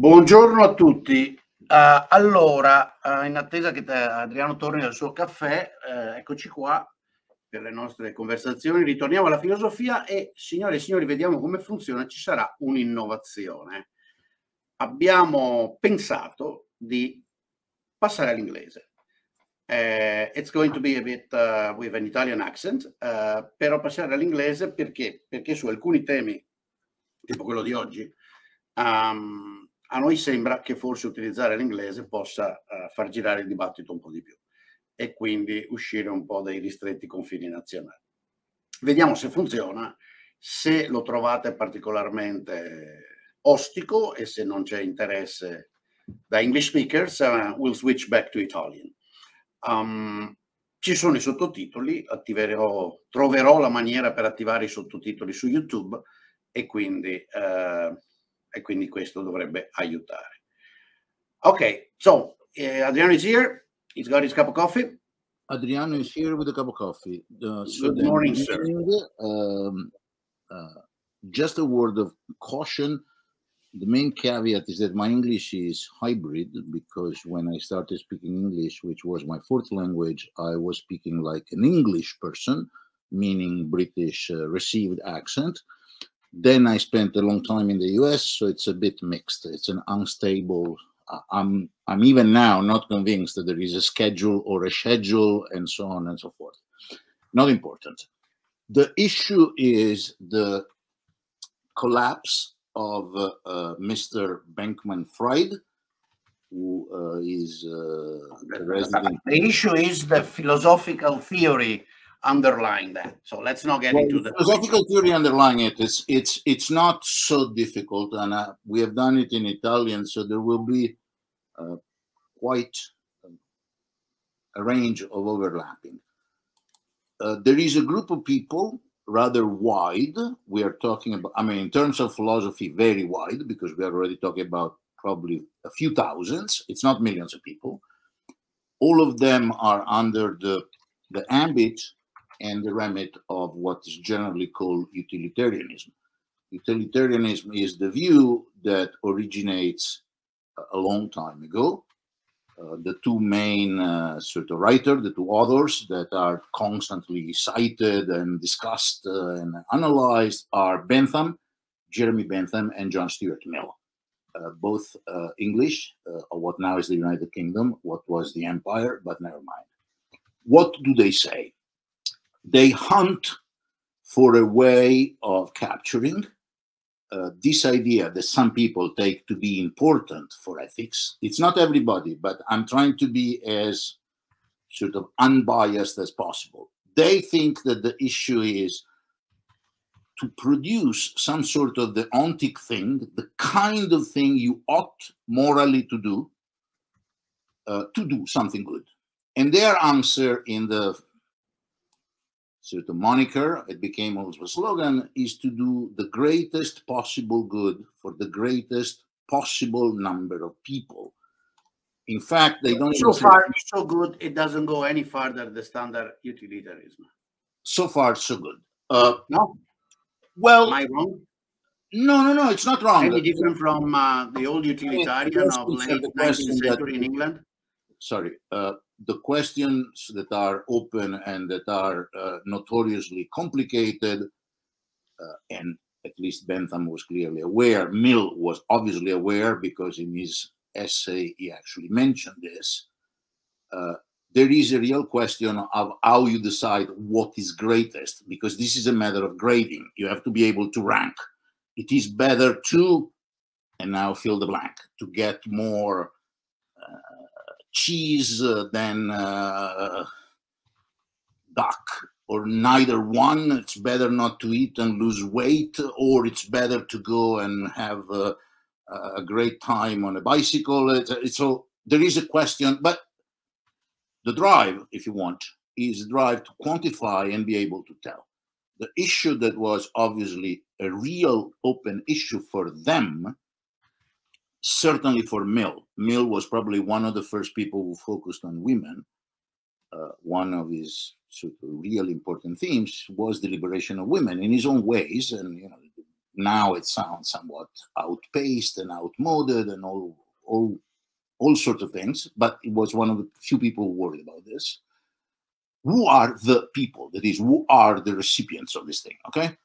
Buongiorno a tutti. Allora, in attesa che Adriano torni dal suo caffè, eccoci qua per le nostre conversazioni. Ritorniamo alla filosofia e, signore e signori, vediamo come funziona. Ci sarà un'innovazione. Abbiamo pensato di passare all'inglese. It's going to be a bit with an Italian accent, però passare all'inglese perché su alcuni temi, tipo quello di oggi, a noi sembra che forse utilizzare l'inglese possa far girare il dibattito un po' di più e quindi uscire un po' dai ristretti confini nazionali. Vediamo se funziona, se lo trovate particolarmente ostico e se non c'è interesse da English speakers, we'll switch back to Italian. Ci sono i sottotitoli, troverò la maniera per attivare i sottotitoli su YouTube e quindi questo dovrebbe aiutare. Ok, so Adriano is here. He's got his cup of coffee. Adriano is here with a cup of coffee. Good morning, sir. Just a word of caution. The main caveat is that my English is hybrid, because when I started speaking English, which was my fourth language, I was speaking like an English person, meaning British received accent. Then I spent a long time in the US, so it's a bit mixed. It's an unstable. I'm even now not convinced that there is a schedule or a schedule and so on and so forth. Not important. The issue is the collapse of Mr. Bankman-Fried, who is the resident. The issue is the philosophical theory underlying that. So let's not get into the philosophical theory underlying it. It's not so difficult, and we have done it in Italian, so there will be quite a range of overlapping. There is a group of people, rather wide. We are talking about, I mean, in terms of philosophy, very wide, because we are already talking about probably a few thousands. It's not millions of people. All of them are under the ambit and the remit of what is generally called utilitarianism. Utilitarianism is the view that originates a long time ago. The two main sort of writers, the two authors that are constantly cited and discussed and analyzed are Bentham, Jeremy Bentham, and John Stuart Mill, both English, of what now is the United Kingdom, what was the Empire, but never mind. What do they say? They hunt for a way of capturing this idea that some people take to be important for ethics. It's not everybody, but I'm trying to be as sort of unbiased as possible. They think that the issue is to produce some sort of the ontic thing, the kind of thing you ought morally to do something good. And their answer in the sort of moniker, it became also a slogan, is to do the greatest possible good for the greatest possible number of people. In fact, they don't. So far, so good. It doesn't go any farther than the standard utilitarianism. So far, so good. No. Well, am I wrong? No, it's not wrong. Any different from the old utilitarian of late 19th century in England? Sorry. The questions that are open and that are notoriously complicated, and at least Bentham was clearly aware, Mill was obviously aware, because in his essay he actually mentioned this. There is a real question of how you decide what is greatest, because this is a matter of grading. You have to be able to rank. It is better to, and now fill the blank, to get more cheese than duck, or neither one. It's better not to eat and lose weight, or it's better to go and have a great time on a bicycle. So there is a question, but the drive, if you want, is the drive to quantify and be able to tell. The issue that was obviously a real open issue for them, certainly for Mill. Mill was probably one of the first people who focused on women. One of his sort of real important themes was the liberation of women in his own ways, and now it sounds somewhat outpaced and outmoded and all sorts of things, but it was one of the few people worried about this. Who are the people? That is, who are the recipients of this thing? Okay,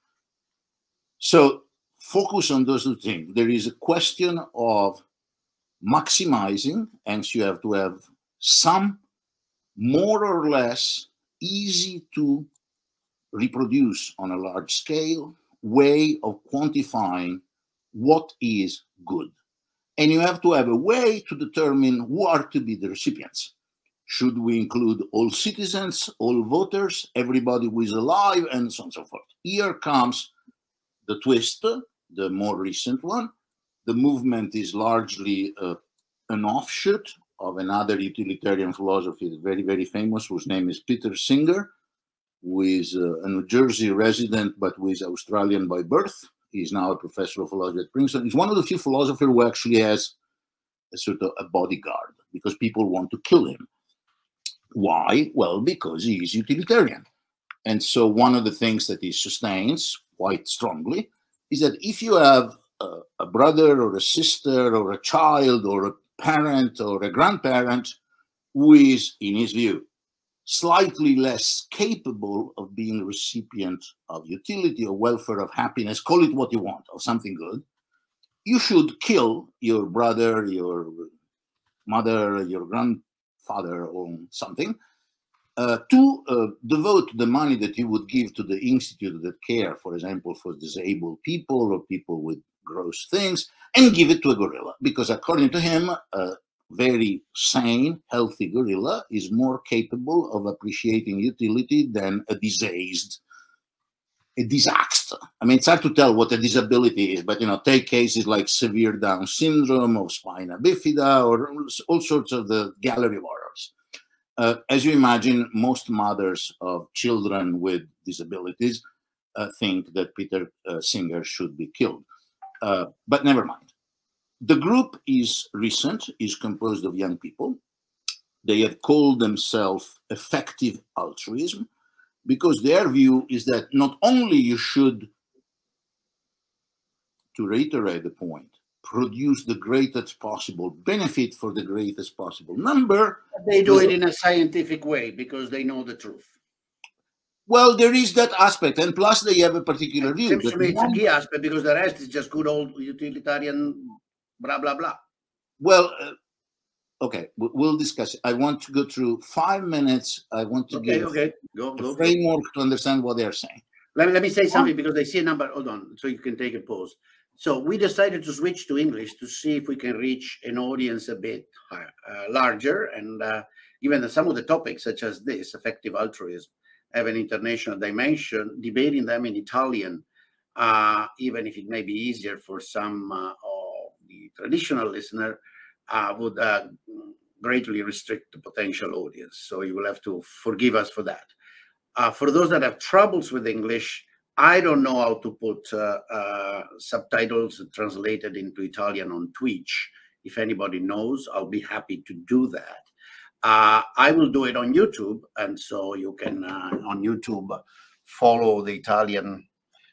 so focus on those two things. There is a question of maximizing, and so you have to have some more or less easy to reproduce on a large scale way of quantifying what is good. And you have to have a way to determine who are to be the recipients. Should we include all citizens, all voters, everybody who is alive, and so on and so forth? Here comes the twist, the more recent one. The movement is largely an offshoot of another utilitarian philosophy, very, very famous, whose name is Peter Singer, who is a New Jersey resident, but who is Australian by birth. He's now a professor of philosophy at Princeton. He's one of the few philosophers who actually has a sort of a bodyguard, because people want to kill him. Why? Well, because he is utilitarian. And so one of the things that he sustains quite strongly is that if you have a brother or a sister or a child or a parent or a grandparent who is, in his view, slightly less capable of being a recipient of utility or welfare, of happiness, call it what you want, of something good, you should kill your brother, your mother, your grandfather, or something, to devote the money that you would give to the institute that care, for example, for disabled people or people with gross things, and give it to a gorilla. Because according to him, very sane, healthy gorilla is more capable of appreciating utility than a diseased, a disaster. I mean, it's hard to tell what a disability is, but, you know, take cases like severe Down syndrome or spina bifida or all sorts of the gallery of horrors. As you imagine, most mothers of children with disabilities think that Peter Singer should be killed. But never mind. The group is recent, is composed of young people. They have called themselves Effective Altruism, because their view is that not only you should, to reiterate the point, produce the greatest possible benefit for the greatest possible number. They do it in a scientific way because they know the truth. Well, there is that aspect, and plus they have a particular view. Seems to me it's a key aspect, because the rest is just good old utilitarian blah, blah, blah. Well, okay, we'll discuss it. I want to go through 5 minutes. I want to give a framework to understand what they're saying. Let me say something, because I see a number. Hold on, so you can take a pause. So we decided to switch to English to see if we can reach an audience a bit larger. And given that some of the topics, such as this, effective altruism, have an international dimension, debating them in Italian, even if it may be easier for some of the traditional listener, would greatly restrict the potential audience. So you will have to forgive us for that. For those that have troubles with English, I don't know how to put subtitles translated into Italian on Twitch. If anybody knows, I'll be happy to do that. I will do it on YouTube, and so you can, on YouTube, follow the Italian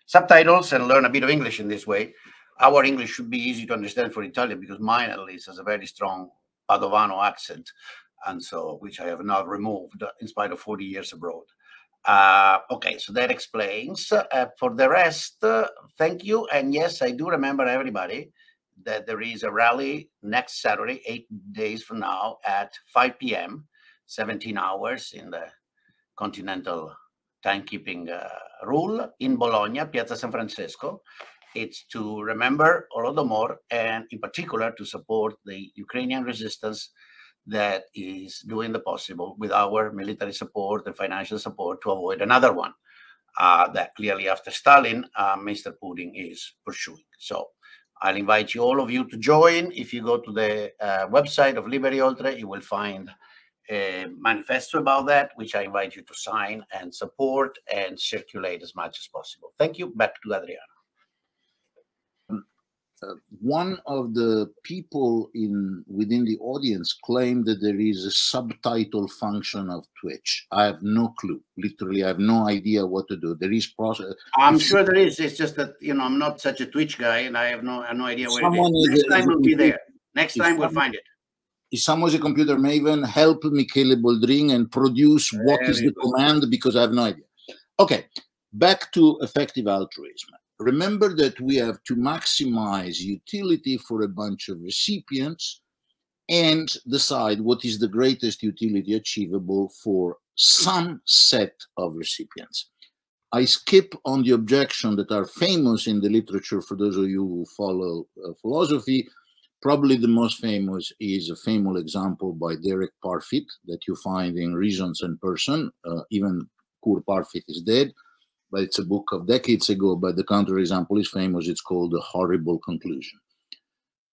subtitles and learn a bit of English in this way. Our English should be easy to understand for Italian, because mine, at least, has a very strong Padovano accent, and so, which I have not removed in spite of 40 years abroad. Okay, so that explains. For the rest, thank you. And yes, I do remember, everybody, that there is a rally next Saturday, 8 days from now, at 5 p.m., 17 hours in the continental timekeeping rule in Bologna, Piazza San Francesco. It's to remember Holodomor, and in particular to support the Ukrainian resistance that is doing the possible with our military support and financial support to avoid another one that clearly after Stalin, Mr. Putin is pursuing. So I'll invite you, all of you, to join. If you go to the website of Liberi Oltre, you will find a manifesto about that, which I invite you to sign and support and circulate as much as possible. Thank you. Back to Adriano. one of the people within the audience claimed that there is a subtitle function of Twitch. I have no clue. Literally, I have no idea what to do. There is process. I'm sure there is. It's just that, you know, I'm not such a Twitch guy, and I have no idea where it is. Next time we'll be there. Next time we'll find it. If someone's a computer maven, help Michele Boldrin and produce what is the command, because I have no idea. Okay, back to effective altruism. Remember that we have to maximize utility for a bunch of recipients and decide what is the greatest utility achievable for some set of recipients. I skip on the objection that are famous in the literature for those of you who follow philosophy. Probably the most famous is a famous example by Derek Parfit that you find in Reasons and Person. Even Kur Parfit is dead, but it's a book of decades ago, but the counterexample is famous. It's called The Horrible Conclusion.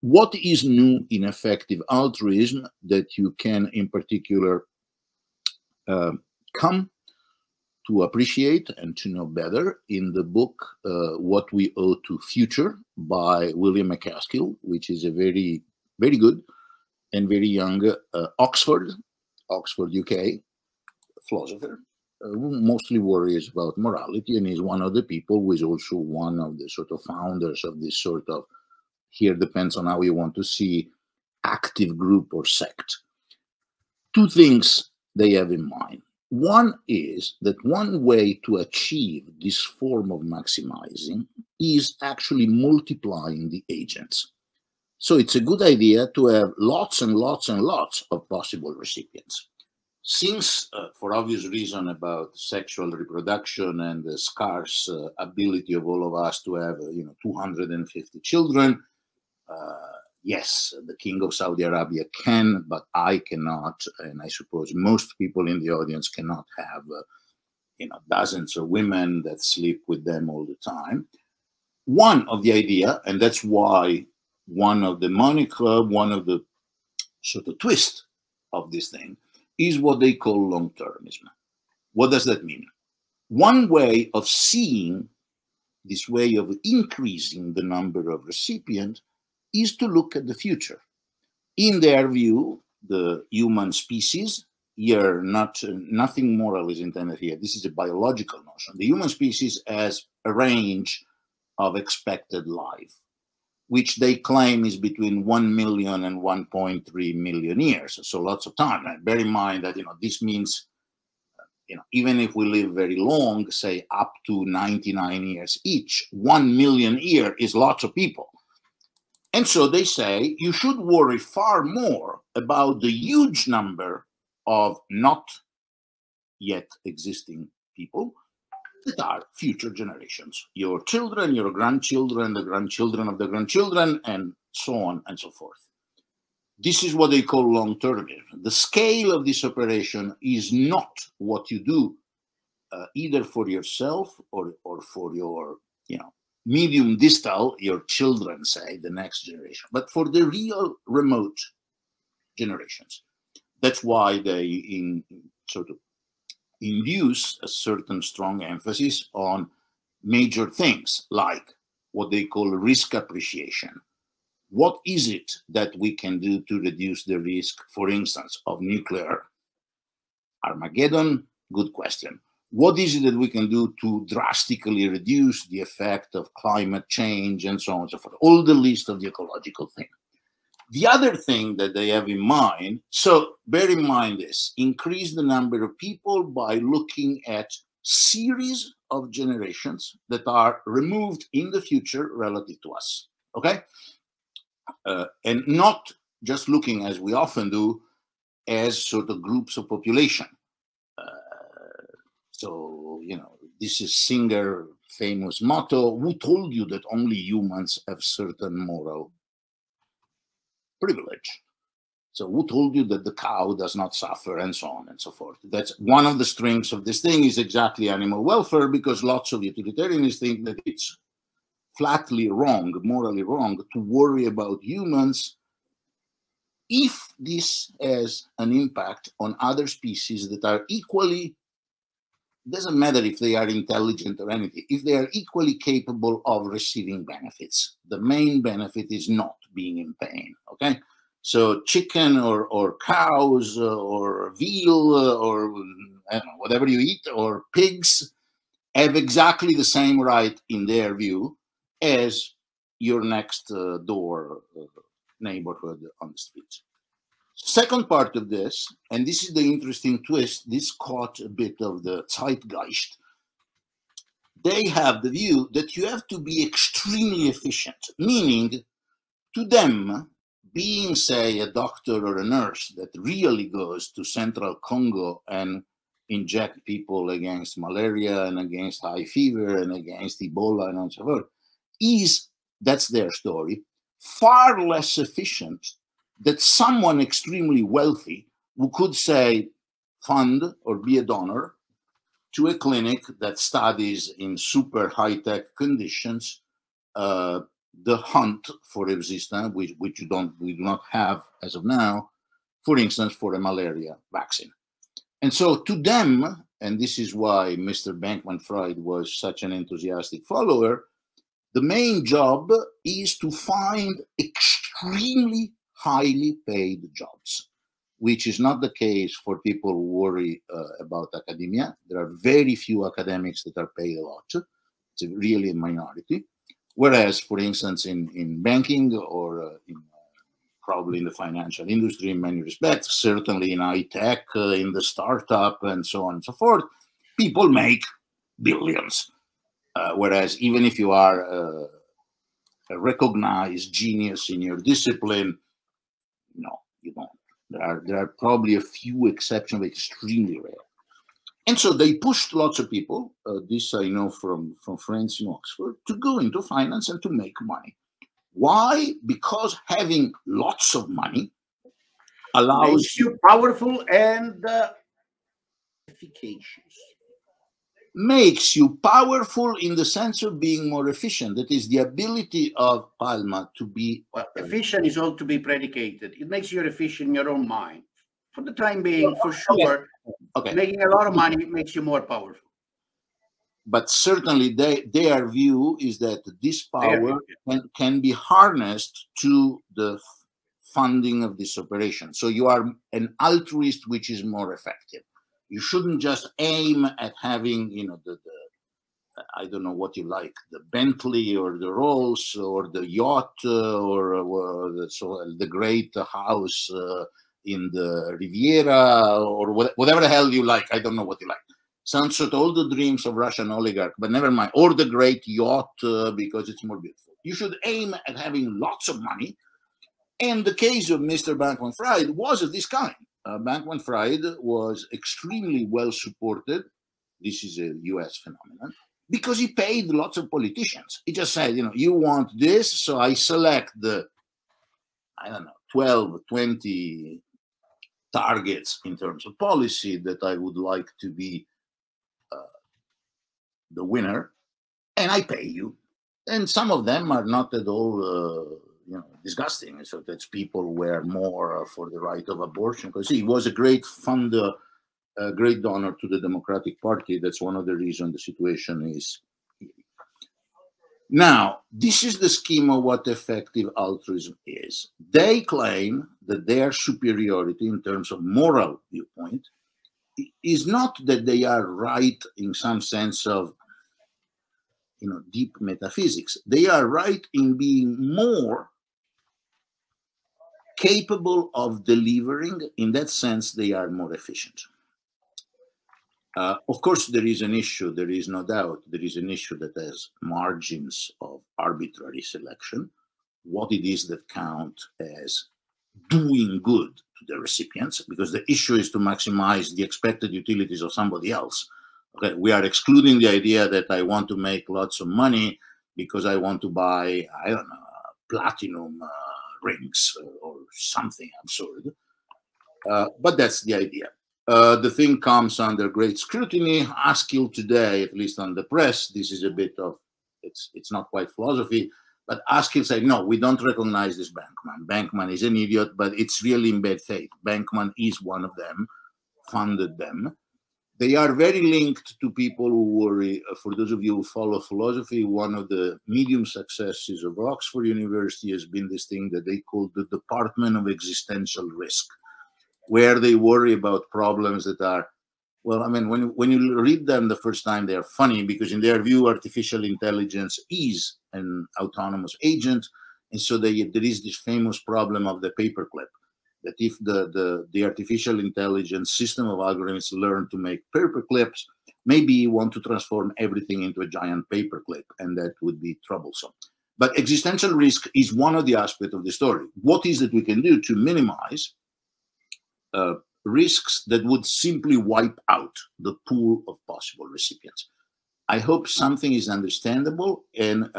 What is new in effective altruism that you can in particular come to appreciate and to know better in the book What We Owe to Future by William McCaskill, which is a very, very good and very young Oxford, UK philosopher, who mostly worries about morality, and is one of the people who is also one of the sort of founders of this sort of, here depends on how you want to see, active group or sect. Two things they have in mind. One is that one way to achieve this form of maximizing is actually multiplying the agents. So it's a good idea to have lots and lots and lots of possible recipients. Since, for obvious reason about sexual reproduction and the scarce ability of all of us to have, 250 children, yes, the king of Saudi Arabia can, but I cannot, and I suppose most people in the audience cannot have, dozens of women that sleep with them all the time. One of the idea, and that's why one of the moniker, one of the sort of twist of this thing, is what they call long-termism. What does that mean? One way of seeing this way of increasing the number of recipients is to look at the future. In their view, the human species, here nothing moral is intended here, this is a biological notion. The human species has a range of expected life, which they claim is between 1 million and 1.3 million years, so lots of time. And bear in mind that this means even if we live very long, say up to 99 years each, 1 million year is lots of people. And so they say you should worry far more about the huge number of not yet existing people that are future generations, your children, your grandchildren, the grandchildren of the grandchildren, and so on and so forth. This is what they call long-termism. The scale of this operation is not what you do either for yourself or for your, medium distal, your children, say, the next generation, but for the real remote generations. That's why they sort of induce a certain strong emphasis on major things like what they call risk appreciation. What is it that we can do to reduce the risk, for instance, of nuclear Armageddon? Good question. What is it that we can do to drastically reduce the effect of climate change and so on and so forth? All the list of the ecological things. The other thing that they have in mind, so bear in mind this, increase the number of people by looking at series of generations that are removed in the future relative to us, okay? And not just looking, as we often do, as sort of groups of population. So, this is Singer's famous motto, who told you that only humans have certain moral privilege? So who told you that the cow does not suffer, and so on and so forth? That's one of the strings of this thing, is exactly animal welfare, because lots of utilitarians think that it's flatly wrong, morally wrong, to worry about humans if this has an impact on other species that are equally doesn't matter if they are intelligent or anything, if they are equally capable of receiving benefits. The main benefit is not being in pain, okay? So chicken or cows or veal or I don't know, whatever you eat, or pigs, have exactly the same right in their view as your next door neighborhood on the street. Second part of this, and this is the interesting twist, this caught a bit of the zeitgeist. They have the view that you have to be extremely efficient, meaning to them, being, say, a doctor or a nurse that really goes to central Congo and inject people against malaria and against high fever and against Ebola and so forth, that's their story, far less efficient than someone extremely wealthy who could, say, fund or be a donor to a clinic that studies in super high-tech conditions the hunt for resistance, which we do not have as of now, for instance, for a malaria vaccine. And so to them, and this is why Mr. Bankman-Fried was such an enthusiastic follower, the main job is to find extremely highly paid jobs, which is not the case for people who worry about academia. There are very few academics that are paid a lot. It's really a minority. Whereas, for instance, in banking or probably in the financial industry in many respects, certainly in high tech, in the startup and so on and so forth, people make billions. Whereas even if you are a recognized genius in your discipline, no, you don't. There are probably a few exceptions, extremely rare. And so they pushed lots of people, this I know from friends in Oxford, to go into finance and to make money. Why? Because having lots of money allows makes you powerful and efficacious. Makes you powerful in the sense of being more efficient. That is the ability of Palma to be... Well, efficient is all to be predicated. It makes you efficient in your own mind. For the time being, for sure, okay. Making a lot of money makes you more powerful. But certainly their view is that this power can be harnessed to the funding of this operation. So you are an altruist, which is more effective. You shouldn't just aim at having, you know, the I don't know what you like, the Bentley or the Rolls or the yacht or the great house in the Riviera or whatever the hell you like. I don't know what you like. Sounds like all the dreams of Russian oligarch, but never mind. Or the great yacht because it's more beautiful. You should aim at having lots of money. And the case of Mr. Bankman-Fried was of this kind. Bankman-Fried was extremely well supported. This is a US phenomenon because he paid lots of politicians. He just said, you know, you want this, so I select the, I don't know, 12, 20 targets in terms of policy that I would like to be the winner, and I pay you. And some of them are not at all disgusting. So that's people who were more for the right of abortion, because he was a great funder, a great donor to the Democratic Party. That's one of the reasons the situation is. Now, this is the scheme of what effective altruism is. They claim that their superiority in terms of moral viewpoint is not that they are right in some sense of, you know, deep metaphysics. They are right in being more capable of delivering. In that sense, they are more efficient. Of course, there is an issue, there is no doubt, there is an issue that has margins of arbitrary selection, what it is that count as doing good to the recipients, because the issue is to maximize the expected utilities of somebody else. Okay, we are excluding the idea that I want to make lots of money because I want to buy, I don't know, platinum rings or something absurd. But that's the idea. The thing comes under great scrutiny. Askill today, at least on the press, this is a bit of, it's not quite philosophy, but Askill said, no, we don't recognize this Bankman. Bankman is an idiot, but it's really in bad faith. Bankman is one of them, funded them. They are very linked to people who worry. For those of you who follow philosophy, one of the medium successes of Oxford University has been this thing that they call the Department of Existential Risk, where they worry about problems that are, well, I mean, when you read them the first time, they are funny because in their view, artificial intelligence is an autonomous agent. And so there is this famous problem of the paperclip, that if the artificial intelligence system of algorithms learn to make paper clips, maybe you want to transform everything into a giant paper clip, and that would be troublesome. But existential risk is one of the aspects of the story. What is it we can do to minimize risks that would simply wipe out the pool of possible recipients? I hope something is understandable, and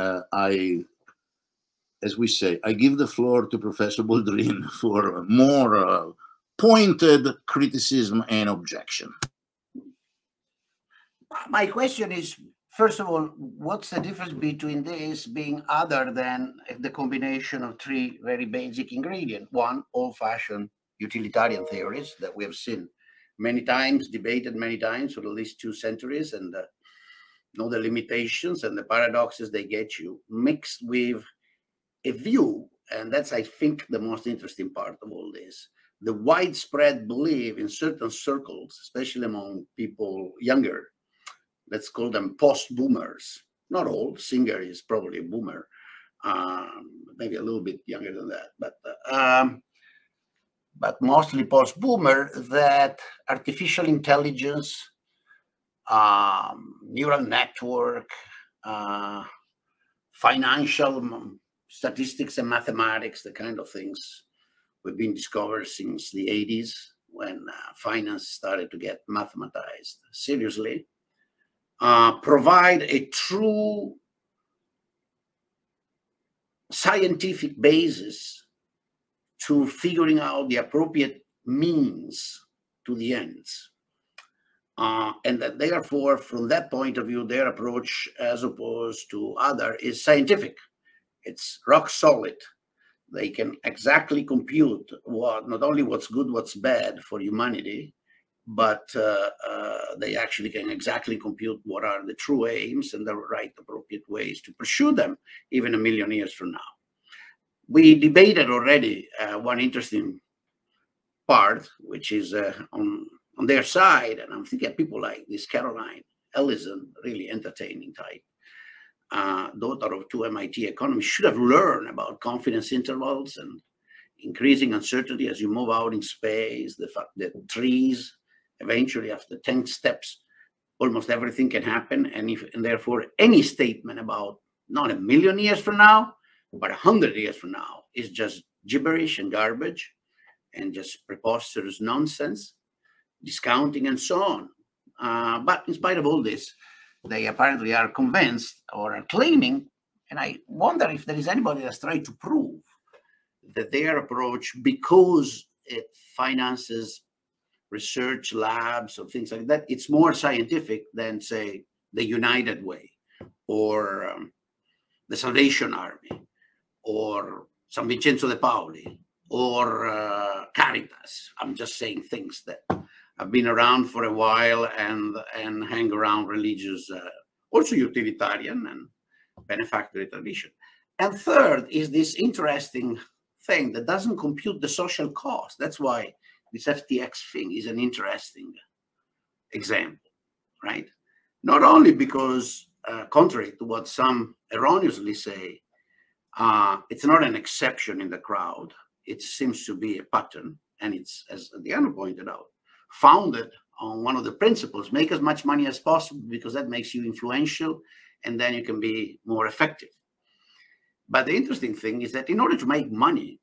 as we say, I give the floor to Professor Boldrin for more pointed criticism and objection. My question is, first of all, what's the difference between this being other than the combination of three very basic ingredients? One, old-fashioned utilitarian theories that we have seen many times, debated many times for at least 2 centuries, and know the limitations and the paradoxes they get you, mixed with a view, and that's, I think, the most interesting part of all this, the widespread belief in certain circles, especially among people younger, let's call them post-boomers, not all, Singer is probably a boomer, maybe a little bit younger than that, but mostly post-boomer, that artificial intelligence, neural network, financial statistics and mathematics, the kind of things we've been discovered since the 80s when finance started to get mathematized seriously, provide a true scientific basis to figuring out the appropriate means to the ends. And that therefore, from that point of view, their approach, as opposed to other, is scientific. It's rock solid. They can exactly compute not only what's good, what's bad for humanity, but they actually can exactly compute what are the true aims and the right appropriate ways to pursue them, even 1 million years from now. We debated already one interesting part, which is on their side, and I'm thinking of people like this Caroline Ellison, really entertaining type, daughter of 2 MIT economists, should have learned about confidence intervals and increasing uncertainty as you move out in space, the fact that trees, eventually after 10 steps, almost everything can happen, and therefore any statement about not 1 million years from now, but 100 years from now is just gibberish and garbage and just preposterous nonsense, discounting and so on. But in spite of all this, they apparently are convinced or are claiming, and I wonder if there is anybody that's tried to prove that their approach, because it finances research labs or things like that, it's more scientific than, say, the United Way or the Salvation Army or San Vincenzo de Paoli or Caritas. I'm just saying things that have been around for a while and hang around religious, also utilitarian and benefactory tradition. And third is this interesting thing that doesn't compute the social cost. That's why this FTX thing is an interesting example, right? Not only because, contrary to what some erroneously say, it's not an exception in the crowd. It seems to be a pattern, and it's, as Diana pointed out, founded on one of the principles: make as much money as possible, because that makes you influential, and then you can be more effective. But the interesting thing is that in order to make money,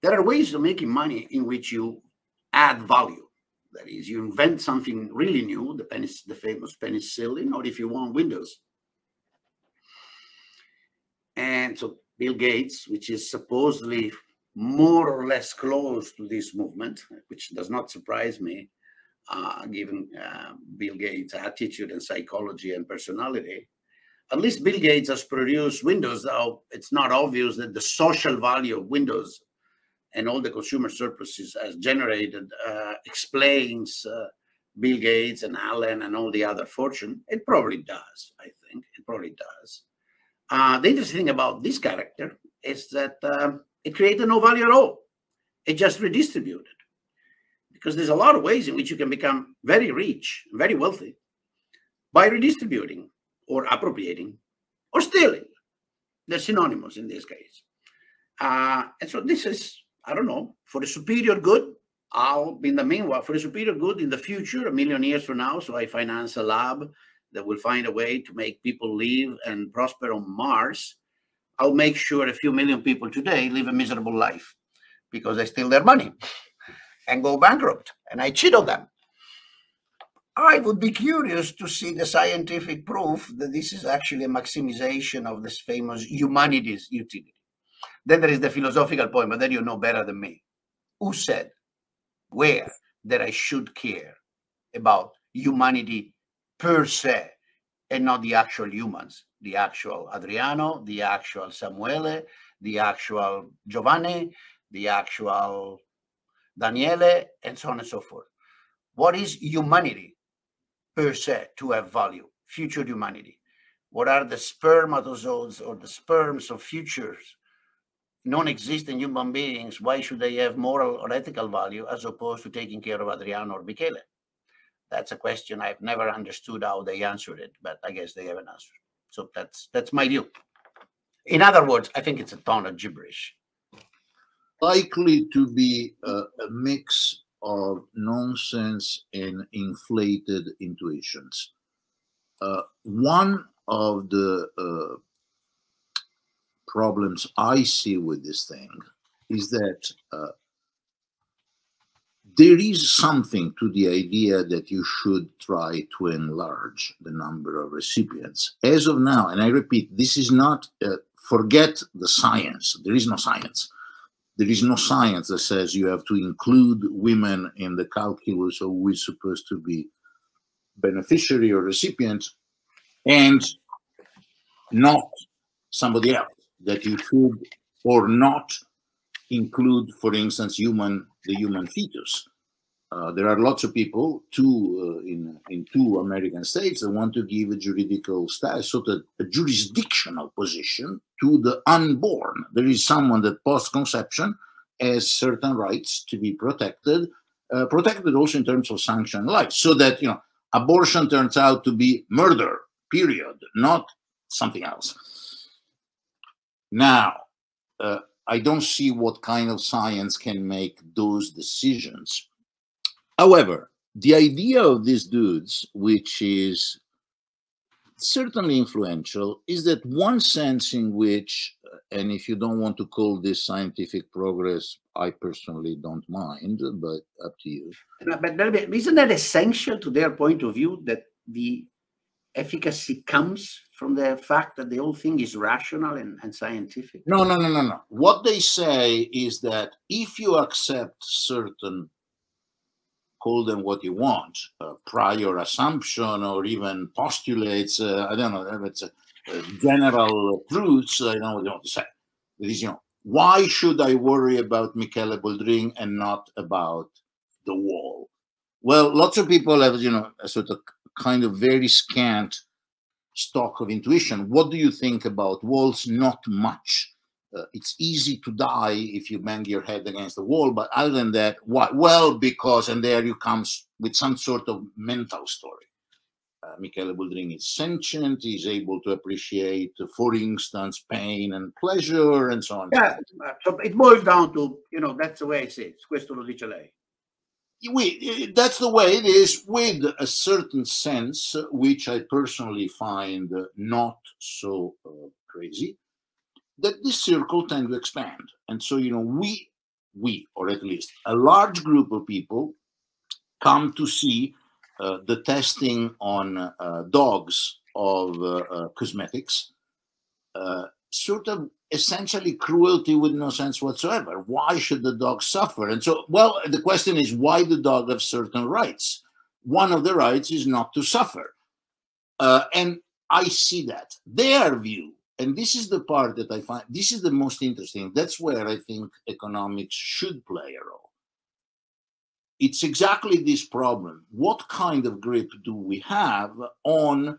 there are ways of making money in which you add value. That is, you invent something really new, the famous penicillin, or if you want, Windows. And so Bill Gates, which is supposedly more or less close to this movement, which does not surprise me, given Bill Gates' attitude and psychology and personality. At least Bill Gates has produced Windows, though it's not obvious that the social value of Windows and all the consumer surpluses has generated explains Bill Gates and Allen and all the other fortune? It probably does, I think. It probably does. The interesting thing about this character is that it created no value at all. It just redistributed. Because there's a lot of ways in which you can become very rich, very wealthy, by redistributing or appropriating or stealing. They're synonymous in this case. And so this is, I don't know, for the superior good. I'll, in the meanwhile, for the superior good in the future, 1,000,000 years from now, so I finance a lab that will find a way to make people live and prosper on Mars. I'll make sure a few million people today live a miserable life because I steal their money and go bankrupt, and I cheat on them. I would be curious to see the scientific proof that this is actually a maximization of this famous humanity's utility. Then there is the philosophical point, but then you know better than me. Who said, where, that I should care about humanity per se and not the actual humans, the actual Adriano, the actual Samuele, the actual Giovanni, the actual Daniele, and so on and so forth. What is humanity per se to have value, future humanity? What are the spermatozoids or the sperms of futures non-existent human beings? Why should they have moral or ethical value as opposed to taking care of Adriano or Michele? That's a question I've never understood how they answered it, but I guess they have an answer. So that's my view. In other words, I think it's a ton of gibberish. Likely to be a mix of nonsense and inflated intuitions. One of the problems I see with this thing is that there is something to the idea that you should try to enlarge the number of recipients. As of now, and I repeat, this is not, forget the science. There is no science. There is no science that says you have to include women in the calculus of who is supposed to be beneficiary or recipient and not somebody else, that you should or not include, for instance, the human fetus. There are lots of people, in 2 American states, that want to give a juridical status, sort of a jurisdictional position to the unborn. There is someone that post-conception has certain rights to be protected, protected also in terms of sanctioned life, so that, you know, abortion turns out to be murder, period, not something else. Now, I don't see what kind of science can make those decisions. However, the idea of these dudes, which is certainly influential, is that one sense in which, and if you don't want to call this scientific progress, I personally don't mind, but up to you. But isn't that essential to their point of view, that the efficacy comes from the fact that the whole thing is rational and scientific? No. What they say is that if you accept certain, call them what you want, prior assumption or even postulates, I don't know if it's general truths, I don't know what you want to say. There is, you know, why should I worry about Michele Boldrin and not about the wall? Well, lots of people have, you know, a sort of kind of very scant stock of intuition. What do you think about walls? Not much. It's easy to die if you bang your head against the wall, but other than that, why? Well, because, and there you come with some sort of mental story. Michele Boldrin is sentient, he's able to appreciate, for instance, pain and pleasure and so on. Yeah, so it boils down to, you know, that's the way it is. Questo lo dice lei. That's the way it is, with a certain sense, which I personally find not so crazy, that this circle tends to expand. And so, you know, we, or at least a large group of people, come to see the testing on dogs of cosmetics, sort of essentially cruelty with no sense whatsoever. Why should the dog suffer? And so, well, the question is, why the dog have certain rights? One of the rights is not to suffer. And I see that. Their view, and this is the part that I find, this is the most interesting. That's where I think economics should play a role. it's exactly this problem. What kind of grip do we have on,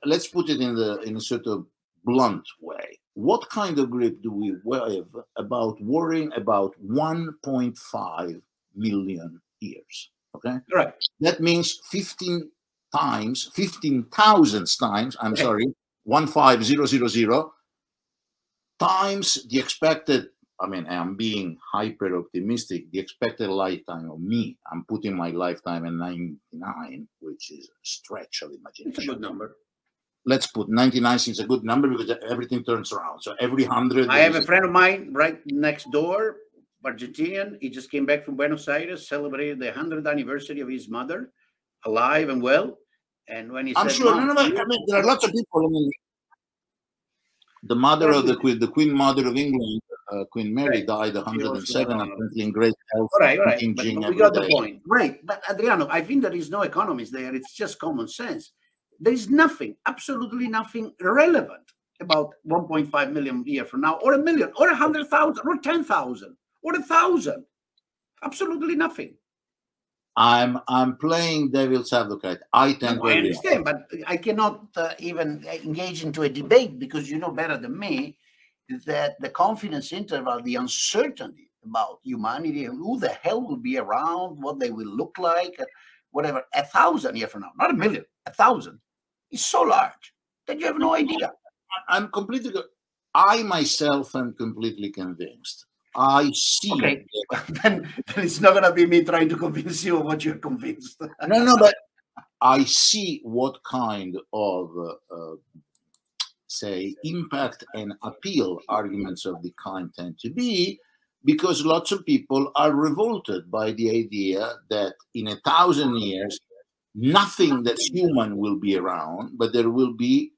let's put it in a sort of blunt way. What kind of grip do we have about worrying about 1.5 million years? Okay. Right. That means 15,000 times, I'm sorry, 15000 times the expected, I mean, I'm being hyper optimistic, the expected lifetime of me. I'm putting my lifetime at 99, which is a stretch of imagination. It's a good number. Let's put 99 is a good number because everything turns around. So every 100. I have a friend of mine right next door, Argentinian. He just came back from Buenos Aires, celebrated the 100th anniversary of his mother, alive and well. And when he I'm said, sure, I mean, there are lots of people. I mean, the mother of the Queen Mother of England, Queen Mary, died 107, apparently in great health. All right. But we got the point. Right. But Adriano, I think there is no economics there. It's just common sense. There is nothing, absolutely nothing relevant about 1.5 million a year from now, or a million, or 100,000, or 10,000, or 1,000. Absolutely nothing. I'm playing devil's advocate. I understand, but I cannot even engage into a debate, because you know better than me that the confidence interval, the uncertainty about humanity, who the hell will be around, what they will look like, whatever, 1,000 years from now, not a million, 1,000, is so large that you have no idea. I'm completely, I myself am completely convinced. I see. Okay, then it's not going to be me trying to convince you of what you're convinced. No, but I see what kind of, say, impact and appeal arguments of the kind tend to be, because lots of people are revolted by the idea that in 1,000 years, nothing that's human will be around, but there will be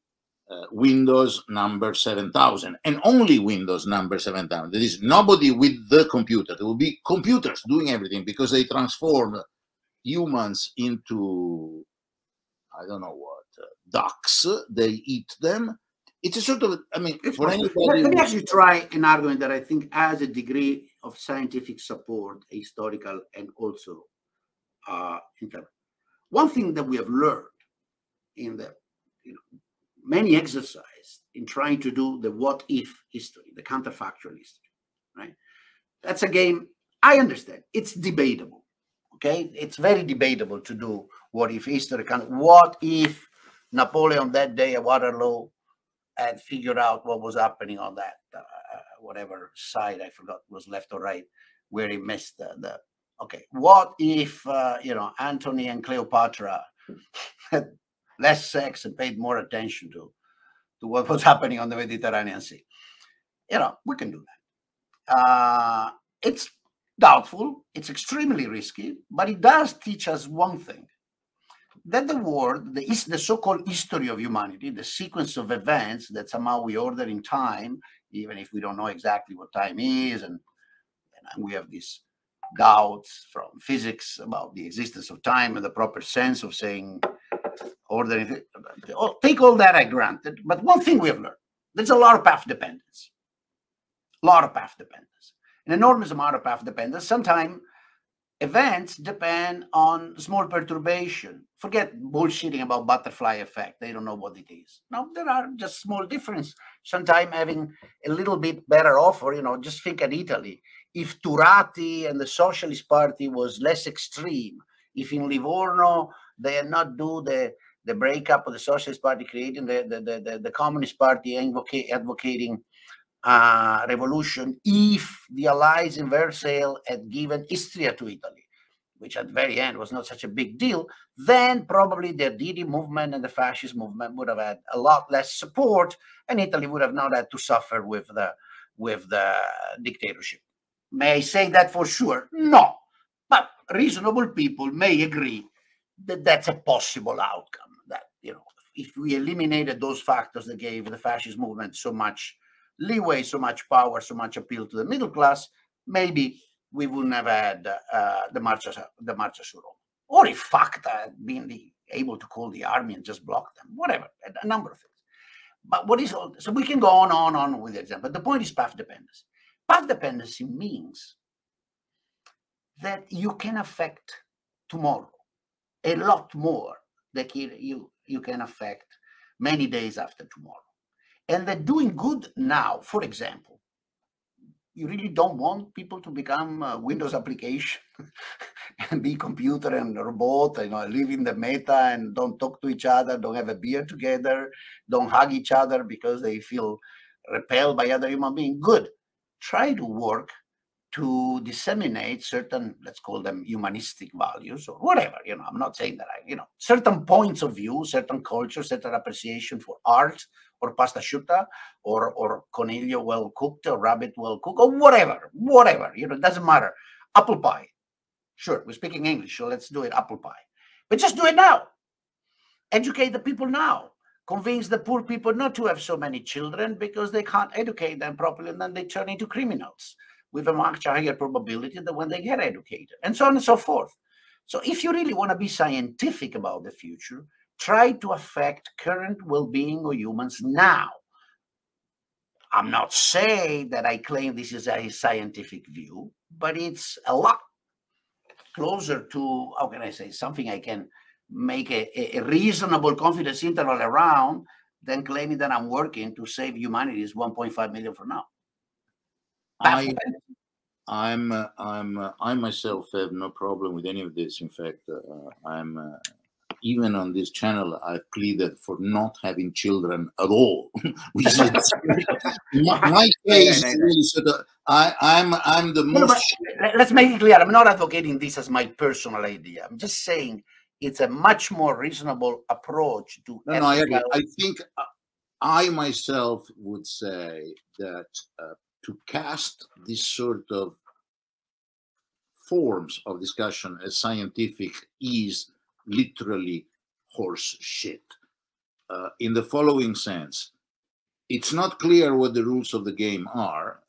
Windows number 7000, and only Windows number 7000. There is nobody with the computer. There will be computers doing everything, because they transform humans into, I don't know what, ducks. They eat them. It's a sort of, I mean, for anybody. Let me actually try an argument that I think has a degree of scientific support, historical, and also one thing that we have learned in the many exercises in trying to do the what if history, the counterfactual history, right? That's a game. I understand it's debatable. Okay, it's very debatable to do what if history. What if Napoleon that day at Waterloo had figured out what was happening on that whatever side, I forgot, was left or right, where he missed the okay. What if Antony and Cleopatra had less sex and paid more attention to what was happening on the Mediterranean Sea? We can do that. It's doubtful, it's extremely risky, but it does teach us one thing, that the world, the so-called history of humanity, the sequence of events that somehow we order in time, even if we don't know exactly what time is, and we have these doubts from physics about the existence of time and the proper sense of saying ordering. Take all that as granted, but one thing we have learned: there's a lot of path dependence. An enormous amount of path dependence. Sometimes events depend on small perturbation. Forget bullshitting about butterfly effect. They don't know what it is. No, there are just small differences. Sometimes having a little bit better offer, just think at Italy. If Turati and the Socialist Party was less extreme, if in Livorno they had not do the breakup of the Socialist Party, creating the Communist Party advocating revolution, if the Allies in Versailles had given Istria to Italy, which at the very end was not such a big deal, then probably the Didi movement and the fascist movement would have had a lot less support, and Italy would have not had to suffer with the dictatorship. May I say that for sure? No, but reasonable people may agree that that's a possible outcome. That if we eliminated those factors that gave the fascist movement so much leeway, so much power, so much appeal to the middle class, maybe we wouldn't have had the Marcia su Roma. Or if Facta had been able to call the army and just block them, whatever, a number of things. But what is all this? So we can go on with the example. But the point is path dependency. Path dependency means that you can affect tomorrow a lot more than you can affect many days after tomorrow. And that doing good now, for example, you really don't want people to become Windows application and be computer and robot, live in the meta and don't talk to each other, don't have a beer together, don't hug each other because they feel repelled by other human beings. Good. Try to work to disseminate certain, let's call them humanistic values or whatever, I'm not saying that certain points of view, certain culture, certain appreciation for art or pasta asciutta or coniglio well cooked or rabbit well cooked or whatever, it doesn't matter. Apple pie. Sure, we're speaking English, so let's do it apple pie. But just do it now. Educate the people now. Convince the poor people not to have so many children because they can't educate them properly and then they turn into criminals with a much higher probability than when they get educated, and so on and so forth. So if you really want to be scientific about the future, try to affect current well-being of humans now. I'm not saying that I claim this is a scientific view, but it's a lot closer to, how can I say, something I can make a reasonable confidence interval around than claiming that I'm working to save humanity's 1.5 million for now. I myself have no problem with any of this. In fact, I'm even on this channel, I've pleaded for not having children at all. Which is my case is really sort of. I'm the most. Let's make it clear. I'm not advocating this as my personal idea. I'm just saying it's a much more reasonable approach to. No, I agree. I think I myself would say that. To cast this sort of forms of discussion as scientific is literally horse shit. In the following sense, it's not clear what the rules of the game are.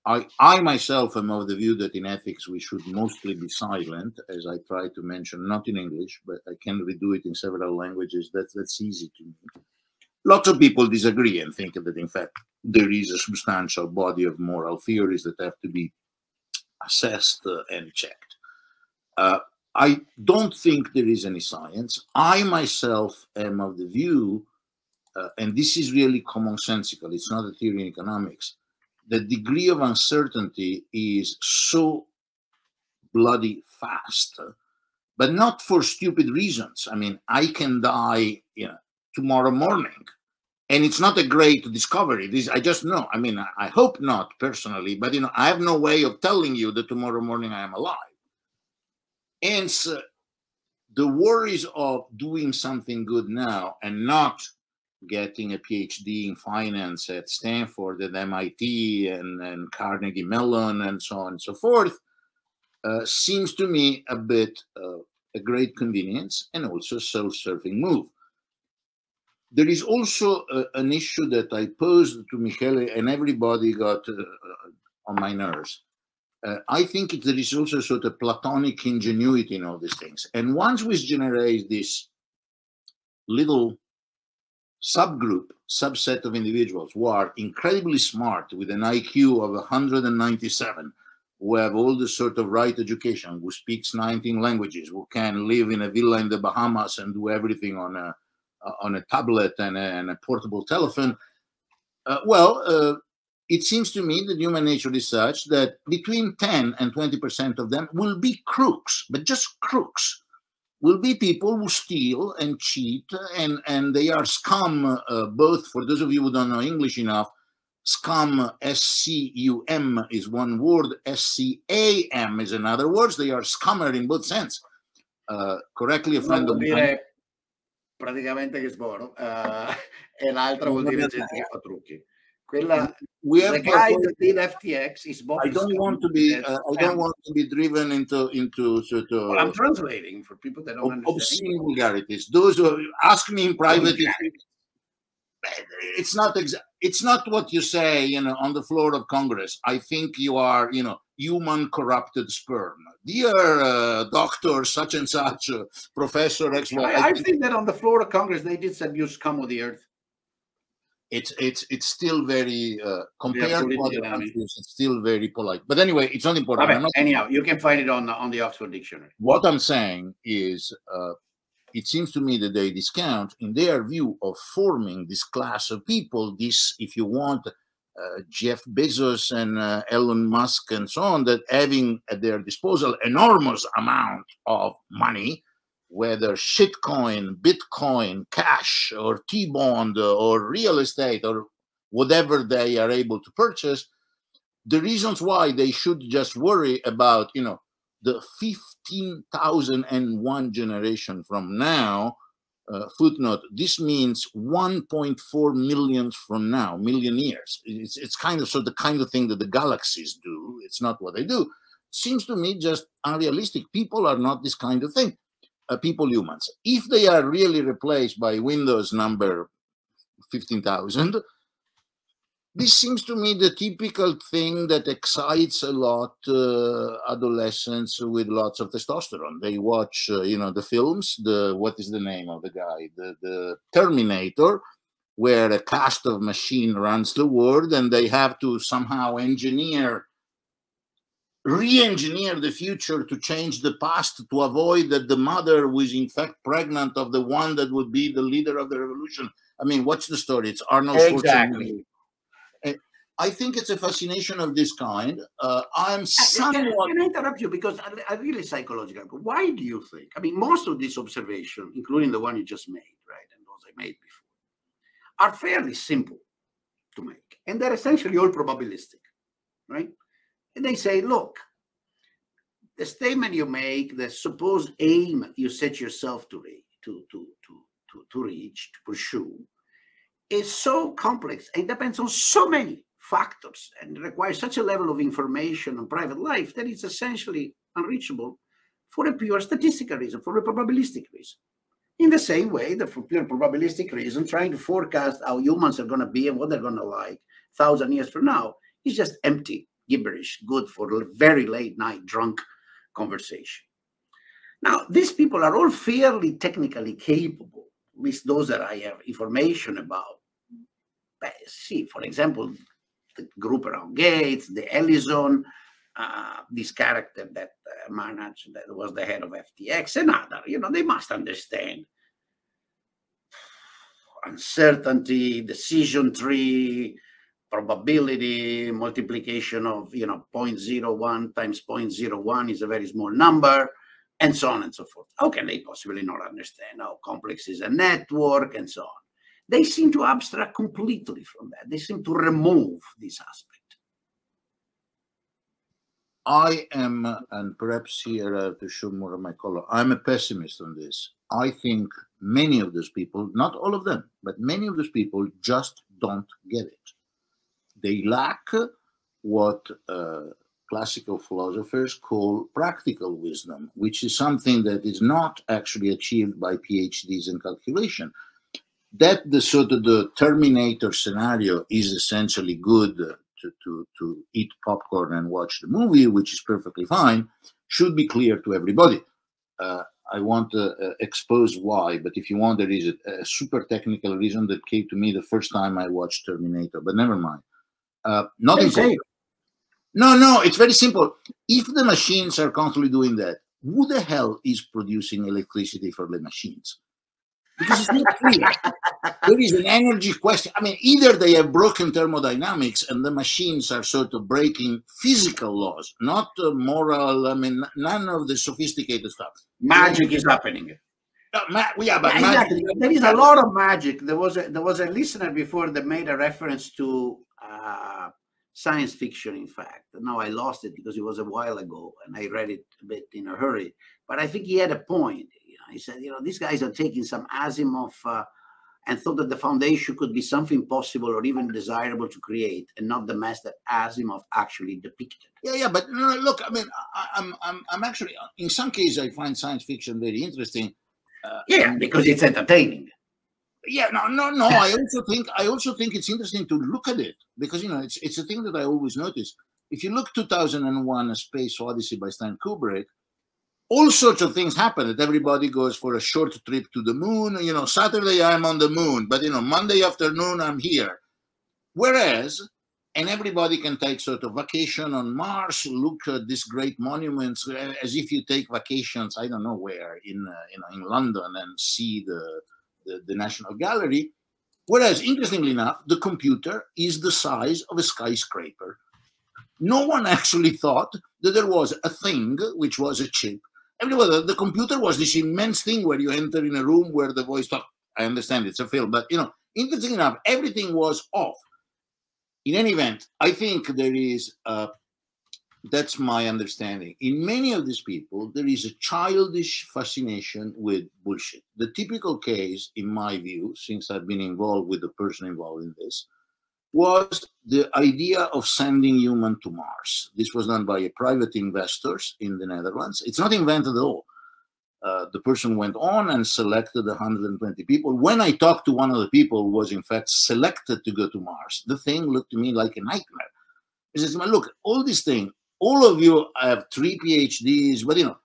I myself am of the view that in ethics we should mostly be silent, as I try to mention, not in English, but I can redo it in several languages. That's easy to me. Lots of people disagree and think that, in fact, there is a substantial body of moral theories that have to be assessed and checked. I don't think there is any science. I myself am of the view, and this is really commonsensical, it's not a theory in economics, the degree of uncertainty is so bloody fast, but not for stupid reasons. I mean, I can die, tomorrow morning. And it's not a great discovery. I just know. I mean, I hope not personally, but I have no way of telling you that tomorrow morning I am alive. Hence, the worries of doing something good now and not getting a PhD in finance at Stanford and MIT and Carnegie Mellon and so on and so forth seems to me a bit a great convenience and also self-serving move. There is also an issue that I posed to Michele and everybody got on my nerves. I think there is also sort of platonic ingenuity in all these things. And once we generate this little subset of individuals who are incredibly smart with an IQ of 197, who have all the sort of right education, who speaks 19 languages, who can live in a villa in the Bahamas and do everything on a tablet and a portable telephone, it seems to me that human nature is such that between 10 and 20% of them will be crooks, but just crooks, will be people who steal and cheat, and they are scum, both, for those of you who don't know English enough, scum, S-C-U-M is one word, S-C-A-M is another word. They are scummer in both sense. Correctly, a friend of mine. Praticamente che sbono, e l'altra vuol dire gente che fa trucchi. Quella, the guy that did FTX is both. I don't want to be driven into sort of. Well, I'm translating for people that don't understand. Obscene vulgarities. Those who ask me in private. It's not what you say, on the floor of Congress. I think you are, human corrupted sperm. Dear Doctor such and such, Professor X. I think that on the floor of Congress they did say you scum of the earth. it's still very compared to other dynamic. countries, it's still very polite. But anyway, it's not important. Anyhow, you can find it on the Oxford Dictionary. What I'm saying is, it seems to me that they discount, in their view of forming this class of people, this, if you want, Jeff Bezos and Elon Musk and so on, that having at their disposal enormous amount of money, whether shitcoin, Bitcoin, cash, or T-bond, or real estate, or whatever they are able to purchase, the reasons why they should just worry about, the 15,001 generation from now, footnote, this means 1.4 million from now, million years. It's kind of the kind of thing that the galaxies do. It's not what they do. Seems to me just unrealistic. People are not this kind of thing. People, humans. If they are really replaced by Windows number 15,000, this seems to me the typical thing that excites a lot adolescents with lots of testosterone. They watch, the films, what is the name of the guy? The Terminator, where a cast of machine runs the world, and they have to somehow re-engineer the future to change the past, to avoid that the mother who is in fact pregnant of the one that would be the leader of the revolution. I mean, what's the story? It's Arnold Schwarzenegger. Exactly. I think it's a fascination of this kind. I'm Can I interrupt you, because I'm really psychological. Why do you think? I mean, most of these observations, including the one you just made, right, and those I made before, are fairly simple to make, and they're essentially all probabilistic, right? And they say, look, the statement you make, the supposed aim you set yourself to reach, to pursue, is so complex and depends on so many factors and requires such a level of information on private life that it's essentially unreachable for a pure statistical reason, for a probabilistic reason. In the same way that for pure probabilistic reason, trying to forecast how humans are going to be and what they're going to like 1,000 years from now is just empty gibberish, good for very late night drunk conversation. Now, these people are all fairly technically capable, at least those that I have information about. See, for example, the group around Gates, the Ellison, this character that managed, that was the head of FTX, and other, they must understand uncertainty, decision tree, probability, multiplication of 0.01 times 0.01 is a very small number, and so on and so forth. How can they possibly not understand how complex is a network and so on? They seem to abstract completely from that. They seem to remove this aspect. I am, and perhaps here I have to show more of my color, I'm a pessimist on this. I think many of those people, not all of them, but many of those people just don't get it. They lack what classical philosophers call practical wisdom, which is something that is not actually achieved by PhDs in calculation. That the sort of the Terminator scenario is essentially good to eat popcorn and watch the movie, which is perfectly fine, should be clear to everybody. I want to expose why, but if you want, there is a super technical reason that came to me the first time I watched Terminator, but never mind. Nothing. No, it's very simple. If the machines are constantly doing that, who the hell is producing electricity for the machines? Because it's not clear. There is an energy question. I mean, either they have broken thermodynamics and the machines are sort of breaking physical laws, not moral, none of the sophisticated stuff. Magic is happening. Exactly. There is a lot of magic. There was a listener before that made a reference to science fiction, in fact. Now I lost it because it was a while ago and I read it a bit in a hurry. But I think he had a point. He said, these guys are taking some Asimov and thought that the foundation could be something possible or even desirable to create, and not the mess that Asimov actually depicted. Yeah, but look, I mean, I'm actually, in some cases, I find science fiction very interesting. Because it's entertaining. Yeah, no. I also think it's interesting to look at it because it's a thing that I always notice. If you look 2001: A Space Odyssey by Stanley Kubrick, all sorts of things happen. That everybody goes for a short trip to the moon. Saturday I'm on the moon, but Monday afternoon I'm here. Whereas, and everybody can take sort of vacation on Mars, look at these great monuments as if you take vacations, I don't know where, in London, and see the National Gallery. Whereas, interestingly enough, the computer is the size of a skyscraper. No one actually thought that there was a thing which was a chip. Everybody, the computer was this immense thing where you enter in a room where the voice talks. I understand it's a film, but, you know, interesting enough, everything was off. In any event, I think there is, that's my understanding. In many of these people, there is a childish fascination with bullshit. The typical case, in my view, since I've been involved with the person involved in this, was the idea of sending human to Mars. This was done by private investors in the Netherlands. It's not invented at all. The person went on and selected 120 people. When I talked to one of the people who was in fact selected to go to Mars, the thing looked to me like a nightmare. He says, well, look, all these things, all of you have 3 PhDs, but, you know,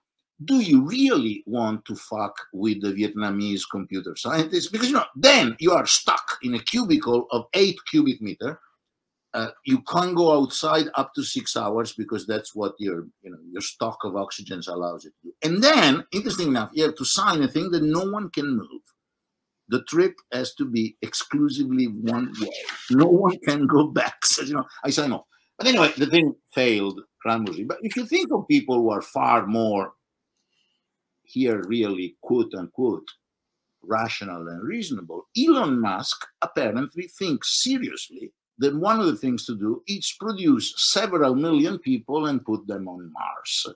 do you really want to fuck with the Vietnamese computer scientists? Because, you know, then you are stuck in a cubicle of 8 cubic meters. You can't go outside up to 6 hours because that's what your stock of oxygen allows you to do. And then, interesting enough, you have to sign a thing that no one can move. The trip has to be exclusively one way. No one can go back. So, you know, I sign off. But anyway, the thing failed cramously. But if you think of people who are far more here, really, quote unquote, rational and reasonable, Elon Musk apparently thinks seriously that one of the things to do is produce several million people and put them on Mars.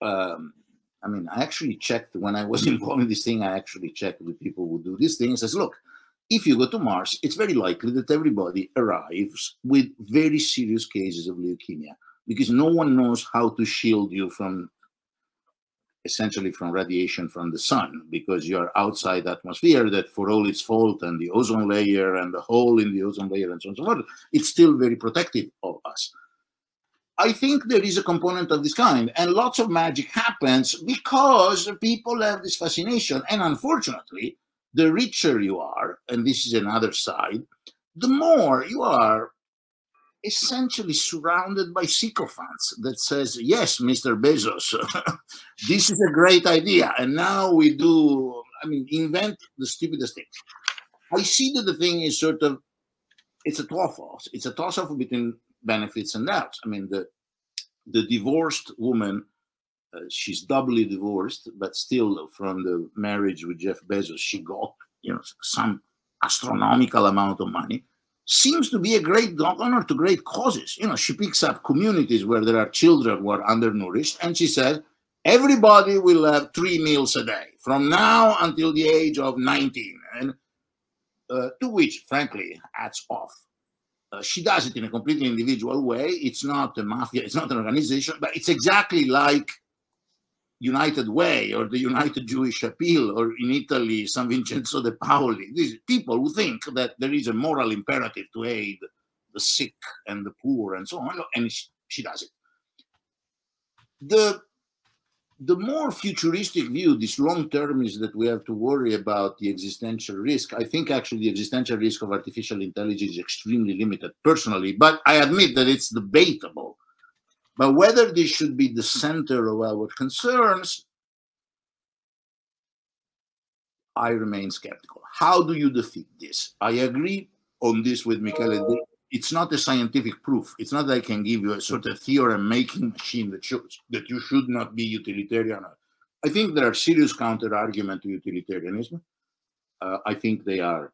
I mean, I actually checked when I was involved in this thing. I actually checked with people who do this thing and says, look, if you go to Mars, it's very likely that everybody arrives with very serious cases of leukemia because no one knows how to shield you from, essentially, from radiation from the sun, because you're outside the atmosphere that, for all its fault and the ozone layer and the hole in the ozone layer and so on and so forth, it's still very protective of us. I think there is a component of this kind, and lots of magic happens because people have this fascination. And unfortunately, the richer you are, and this is another side, the more you are essentially surrounded by sycophants that says, yes, Mr. Bezos, this is a great idea. And now we do, I mean, invent the stupidest things. I see that the thing is sort of, it's a toss-off. It's a toss-off between benefits and doubts. I mean, the divorced woman, she's doubly divorced, but still from the marriage with Jeff Bezos, she got, you know, some astronomical amount of money. Seems to be a great honor to great causes. You know, she picks up communities where there are children who are undernourished, and she said, everybody will have 3 meals a day from now until the age of 19. And to which, frankly, hats off. She does it in a completely individual way. It's not a mafia, it's not an organization, but it's exactly like United Way or the United Jewish Appeal, or in Italy, San Vincenzo de Paoli. These people who think that there is a moral imperative to aid the sick and the poor and so on, and she does it. The more futuristic view, this long-term, is that we have to worry about the existential risk. I think actually the existential risk of artificial intelligence is extremely limited personally, but I admit that it's debatable. But whether this should be the center of our concerns, I remain skeptical. How do you defeat this? I agree on this with Michele. It's not a scientific proof. It's not that I can give you a sort of theorem-making machine that shows that you should not be utilitarian. I think there are serious counter-arguments to utilitarianism. I think they are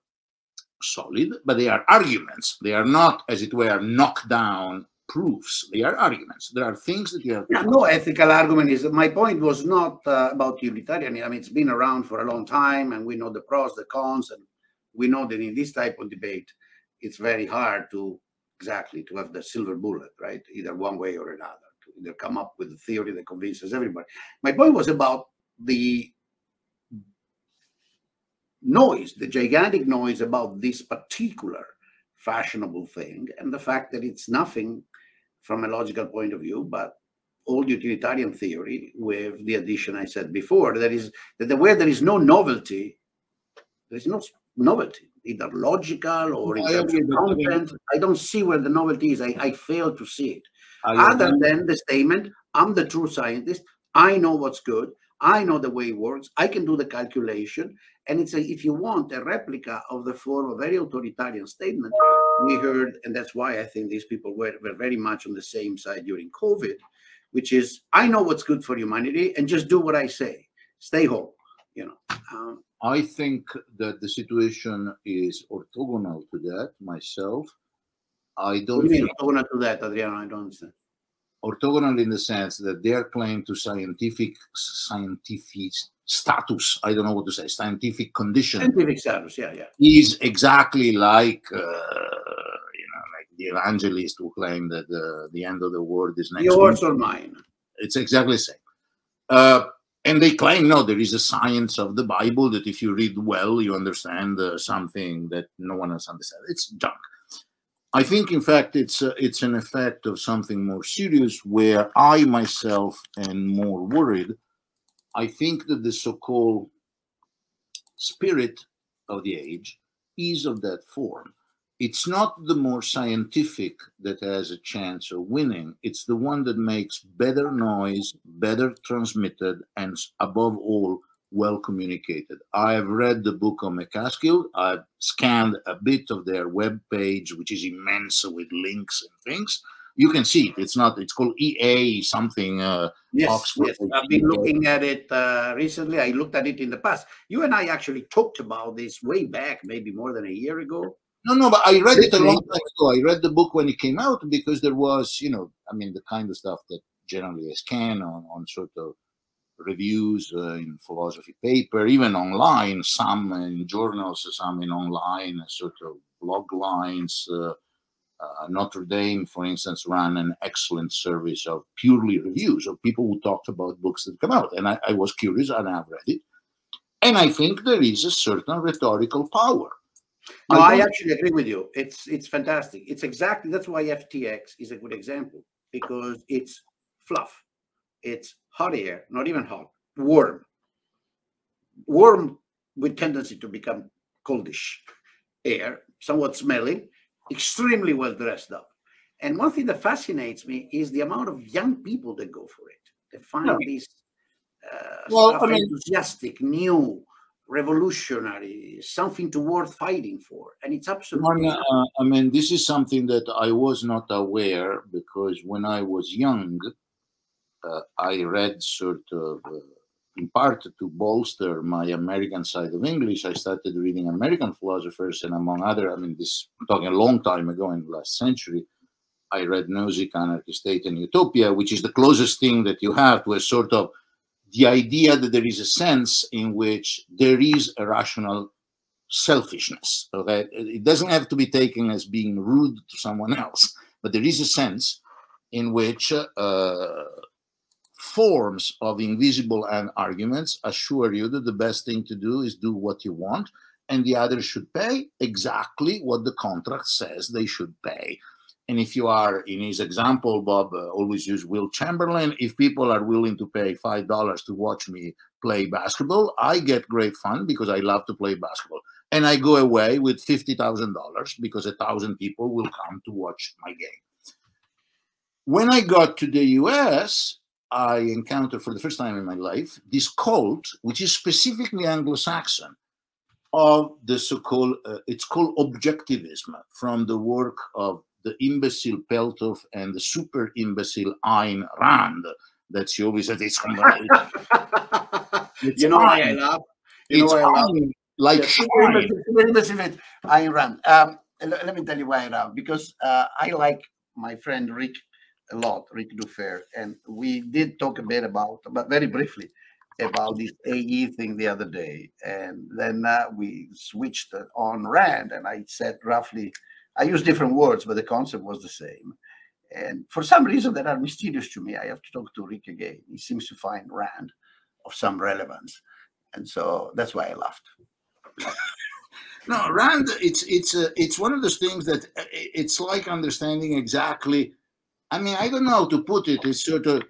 solid, but they are arguments. They are not, as it were, knockdown proofs. They are arguments. There are things that you have. Yeah, no ethical argument is. My point was not about utilitarianism. I mean, it's been around for a long time, and we know the pros, the cons, and we know that in this type of debate, it's very hard to have the silver bullet, right? Either one way or another, to either come up with a theory that convinces everybody. My point was about the noise, the gigantic noise about this particular fashionable thing, and the fact that it's nothing from a logical point of view, but old utilitarian theory with the addition I said before, that where there is no novelty, there is no novelty. either logical or in I terms agree, of but I mean, content. I don't see where the novelty is. I fail to see it. I Other agree. than the statement, I'm the true scientist. I know what's good. I know the way it works. I can do the calculation. And it's if you want, a replica of the form of very authoritarian statement we heard. And that's why I think these people were very much on the same side during COVID, which is, I know what's good for humanity and just do what I say. Stay home, you know. I think that the situation is orthogonal to that myself. I What don't do you mean think orthogonal to that, Adriano? I don't understand. orthogonal in the sense that their claim to scientific status, I don't know what to say, scientific condition, Scientific status, yeah. is exactly like like the evangelist who claim that the end of the world is next Yours week. or mine? It's exactly the same. And they claim, no, there is a science of the Bible that if you read well, you understand something that no one else understands. It's junk. I think, in fact, it's an effect of something more serious, where I myself am more worried. I think that the so-called spirit of the age is of that form. It's not the more scientific that has a chance of winning. It's the one that makes better noise, better transmitted, and above all, well communicated. I have read the book on McCaskill. I've scanned a bit of their web page, which is immense with links and things. You can see it. It's called EA something. Yes, Oxford. yes. I've been looking at it recently. I looked at it in the past. You and I actually talked about this way back, maybe more than a year ago. No, but I read it a long time ago. I read the book when it came out because there was, the kind of stuff that generally I scan on sort of reviews in philosophy paper, even online, some in journals, some in online, sort of blog lines. Notre Dame, for instance, ran an excellent service of purely reviews of people who talked about books that come out. And I was curious, and I've read it. And I think there is a certain rhetorical power. No, I actually agree with you. It's fantastic. It's exactly, that's why FTX is a good example, because it's fluff. It's hot air, not even hot, warm with tendency to become coldish air, somewhat smelly, extremely well dressed up. And one thing that fascinates me is the amount of young people that go for it. They find this stuff enthusiastic, new, revolutionary, something to worth fighting for. And it's absolutely this is something that I was not aware, because when I was young, I read sort of in part to bolster my American side of English. I started reading American philosophers, and among other, this I'm talking a long time ago in the last century, I read Nozick, Anarchy, State, and Utopia, which is the closest thing that you have to a sort of the idea that there is a sense in which there is a rational selfishness. Okay, it doesn't have to be taken as being rude to someone else, but there is a sense in which forms of invisible arguments assure you that the best thing to do is do what you want, and the others should pay exactly what the contract says they should pay. And if you are, in his example, Bob always used Will Chamberlain, if people are willing to pay $5 to watch me play basketball, I get great fun because I love to play basketball. And I go away with $50,000 because 1,000 people will come to watch my game. When I got to the US, I encountered for the first time in my life this cult, which is specifically Anglo-Saxon, of the so-called, it's called objectivism, from the work of the imbecile Peltoff and the super imbecile Ayn Rand. That she always says it's you know why I laugh? You know why I laugh? Like Ayn Rand. Let me tell you why I laugh. Because I like my friend Rick a lot, Rick Dufer, and we did talk a bit about, but very briefly, about this AE thing the other day. And then we switched on Rand, and I said roughly, I used different words, but the concept was the same. And for some reason that are mysterious to me, I have to talk to Rick again. He seems to find Rand of some relevance. And so that's why I laughed. No, Rand, it's one of those things that it's like understanding exactly, I don't know how to put it. It's sort of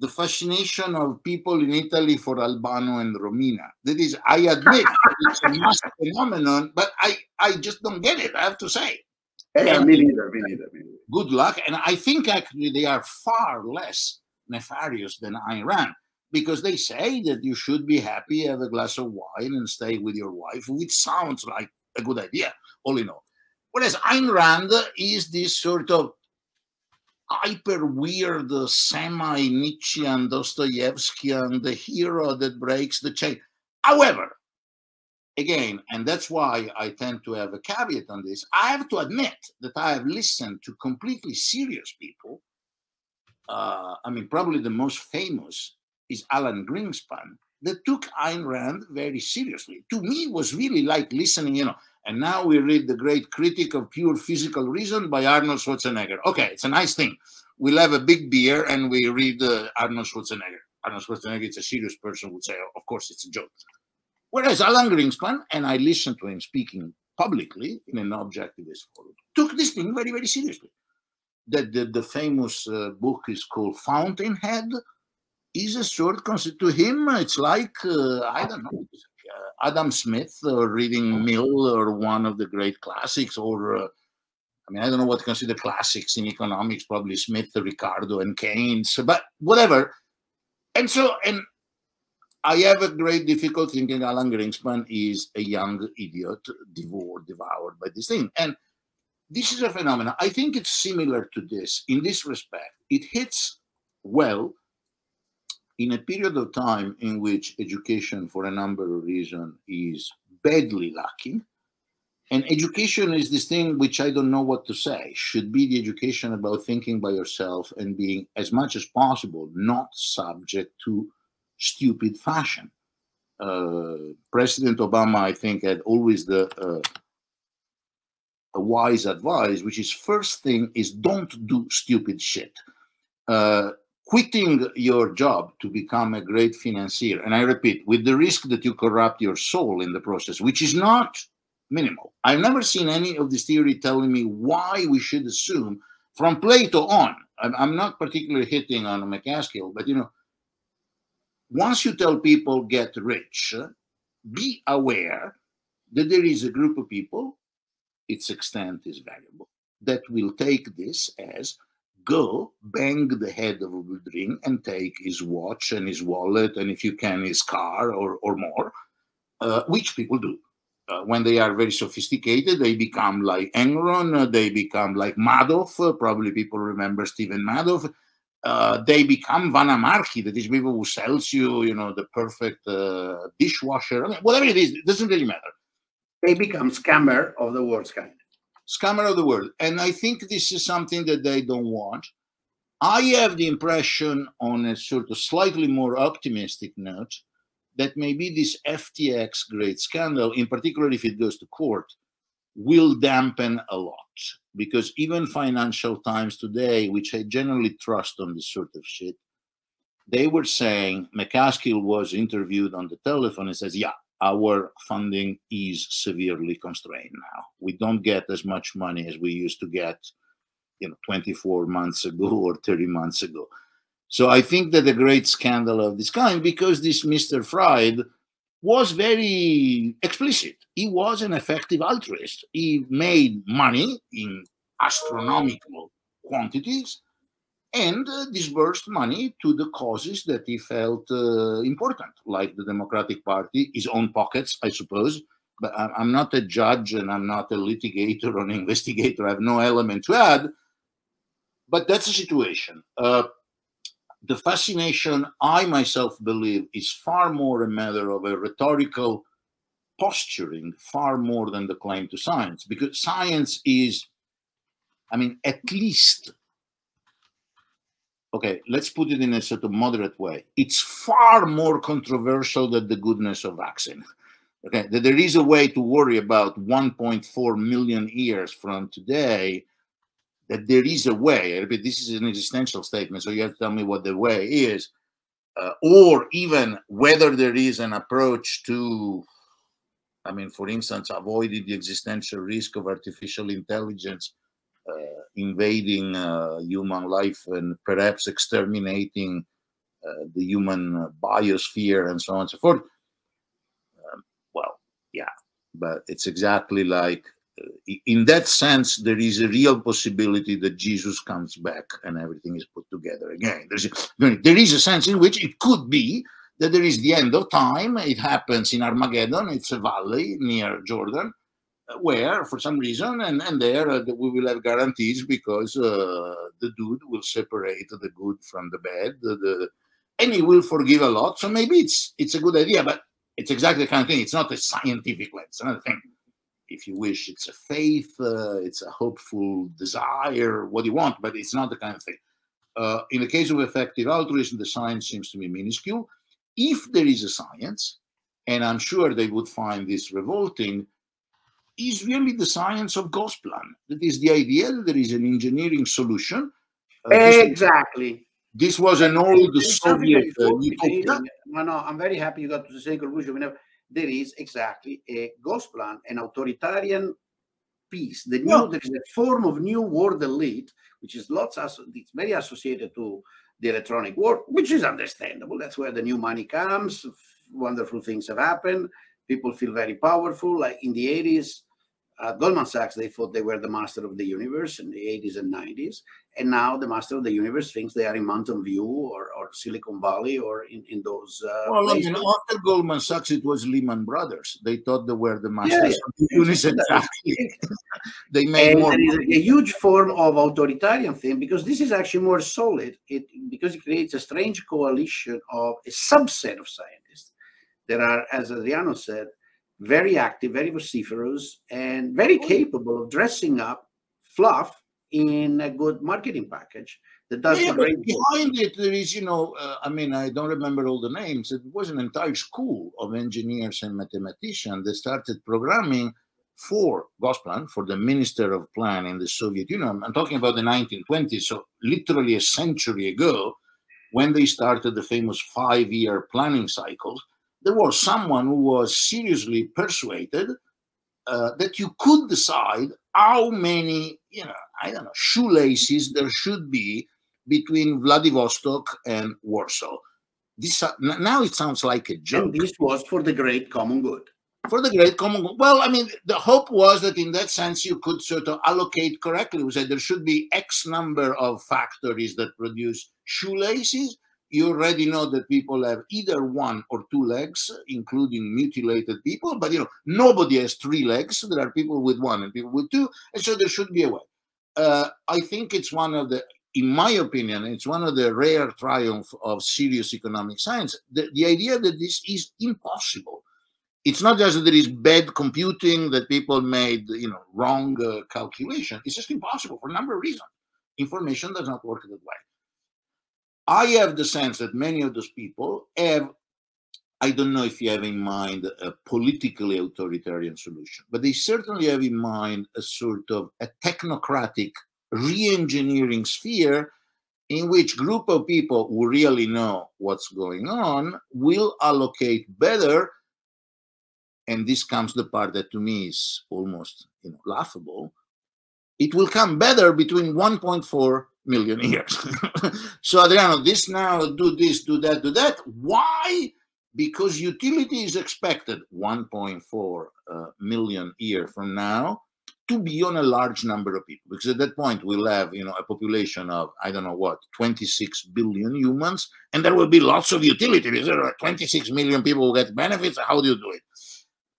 the fascination of people in Italy for Albano and Romina. That is, I admit it's a mass phenomenon, but I just don't get it, I have to say. Yeah, me neither. Good luck. And I think actually they are far less nefarious than Ayn Rand, because they say that you should be happy, have a glass of wine, and stay with your wife, which sounds like a good idea, all in all. Whereas Ayn Rand is this sort of hyper weird, semi-Nietzschean, Dostoevskian, the hero that breaks the chain. However, again, and that's why I tend to have a caveat on this, I have to admit that I have listened to completely serious people. I mean, probably the most famous is Alan Greenspan, that took Ayn Rand very seriously. To me, it was really like listening, you know, and now we read The Great Critic of Pure Physical Reason by Arnold Schwarzenegger. Okay, it's a nice thing. We'll have a big beer and we read Arnold Schwarzenegger. Arnold Schwarzenegger is a serious person, would say, of course, it's a joke. Whereas Alan Greenspan, and I listened to him speaking publicly in an objectivist forum, took this thing very, very seriously. That the famous book is called Fountainhead, is a sort concept. To him, it's like, I don't know, Adam Smith reading Mill or one of the great classics, or I mean, I don't know what to consider classics in economics, probably Smith, Ricardo, and Keynes, but whatever. And so, and I have a great difficulty thinking Alan Greenspan is a young idiot devoured by this thing. And this is a phenomenon. I think it's similar to this in this respect. It hits well in a period of time in which education, for a number of reasons, is badly lacking. And education is this thing which I don't know what to say. Should be the education about thinking by yourself and being, as much as possible, not subject to stupid fashion. President Obama, I think, had always a wise advice, which is first thing is don't do stupid shit. Quitting your job to become a great financier, and I repeat, with the risk that you corrupt your soul in the process, which is not minimal. I've never seen any of this theory telling me why we should assume from Plato on. I'm not particularly hitting on McCaskill, but you know, once you tell people get rich, be aware that there is a group of people, its extent is variable, that will take this as go bang the head of Boldrin and take his watch and his wallet and if you can his car or more, which people do. When they are very sophisticated, they become like Enron, they become like Madoff, probably people remember Stephen Madoff. They become Vanamarchi, that is people who sells you, you know, the perfect dishwasher, whatever it is, it doesn't really matter. They become scammer of the worst kind. Scammer of the world. And I think this is something that they don't want. I have the impression, on a sort of slightly more optimistic note, that maybe this FTX great scandal, in particular if it goes to court, will dampen a lot. Because even Financial Times today, which I generally trust on this sort of shit, they were saying, McCaskill was interviewed on the telephone and says, yeah, our funding is severely constrained now. We don't get as much money as we used to get, you know, 24 months ago or 30 months ago. So I think that a great scandal of this kind, because this Mr. Fried was very explicit. He was an effective altruist. He made money in astronomical quantities and disbursed money to the causes that he felt important, like the Democratic Party, his own pockets, I suppose. But I'm not a judge and I'm not a litigator or an investigator. I have no element to add. But that's the situation. The fascination, I myself believe, is far more a matter of a rhetorical posturing, far more than the claim to science. Because science is, I mean, at least, okay, let's put it in a sort of moderate way. It's far more controversial than the goodness of vaccine. Okay, that there is a way to worry about 1.4 million years from today, that there is a way. This is an existential statement, so you have to tell me what the way is, or even whether there is an approach to, I mean, for instance, avoiding the existential risk of artificial intelligence invading human life and perhaps exterminating the human biosphere and so on and so forth. Well, yeah, but it's exactly like, in that sense, there is a real possibility that Jesus comes back and everything is put together again. There is a sense in which it could be that there is the end of time. It happens in Armageddon. It's a valley near Jordan, where for some reason, and there we will have guarantees, because the dude will separate the good from the bad, and he will forgive a lot. So maybe it's a good idea, but it's exactly the kind of thing. It's not a scientific lens. Another thing, if you wish, it's a faith, it's a hopeful desire, what you want, but it's not the kind of thing. In the case of effective altruism, the science seems to be minuscule. If there is a science, and I'm sure they would find this revolting, is really the science of Gosplan. That is the idea that there is an engineering solution. Exactly. This was an old Soviet utopia. No, I'm very happy you got to the same conclusion. There is exactly a Gosplan, an authoritarian piece. There is a form of new world elite, which is it's very associated to the electronic world, which is understandable. That's where the new money comes. Wonderful things have happened. People feel very powerful. Like in the 80s, Goldman Sachs, they thought they were the master of the universe in the 80s and 90s. And now the master of the universe thinks they are in Mountain View or Silicon Valley or in those places. After Goldman Sachs, it was Lehman Brothers. They thought they were the masters of the universe. Exactly. They made more. There is a huge form of authoritarian thing, because this is actually more solid, because it creates a strange coalition of a subset of scientists. There are, as Adriano said, very active, very vociferous, and very capable of dressing up fluff in a good marketing package that does a great job. Behind it, there is, I don't remember all the names. It was an entire school of engineers and mathematicians that started programming for Gosplan, for the Minister of Plan in the Soviet Union. I'm talking about the 1920s, so literally a century ago, when they started the famous 5-year planning cycles. There was someone who was seriously persuaded that you could decide how many, shoelaces there should be between Vladivostok and Warsaw. Now it sounds like a joke. And this was for the great common good. For the great common good. Well, the hope was that in that sense you could sort of allocate correctly. We said there should be X number of factories that produce shoelaces. You already know that people have either 1 or 2 legs, including mutilated people, but nobody has 3 legs. There are people with 1 and people with 2, and so there should be a way. I think it's in my opinion, it's one of the rare triumphs of serious economic science. The idea that this is impossible. It's not just that there is bad computing, that people made wrong calculation. It's just impossible for a number of reasons. Information does not work that way. I have the sense that many of those people have, I don't know if you have in mind a politically authoritarian solution, but they certainly have in mind a sort of a technocratic re-engineering sphere in which group of people who really know what's going on will allocate better. And this comes the part that to me is almost laughable. It will come better between 1.4 million years. So Adriano, this now, do this, do that, do that. Why? Because utility is expected 1.4 million years from now to be on a large number of people. Because at that point we'll have, a population of, 26 billion humans, and there will be lots of utility. There are 26 million people who get benefits. How do you do it?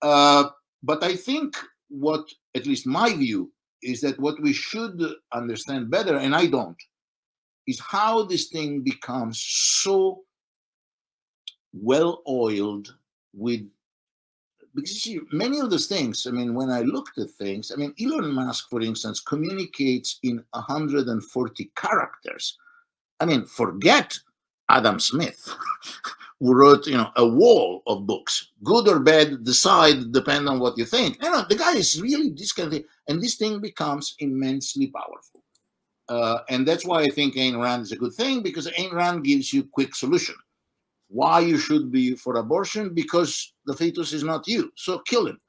But I think what, at least my view, is that what we should understand better, and I don't, is how this thing becomes so well-oiled with, because you see, many of those things, when I looked at things, Elon Musk, for instance, communicates in 140 characters. Forget Adam Smith, who wrote, a wall of books, good or bad, decide, depend on what you think. The guy is really this kind of thing, and this thing becomes immensely powerful. And that's why I think Ayn Rand is a good thing, because Ayn Rand gives you quick solution. Why you should be for abortion? Because the fetus is not you, so kill him.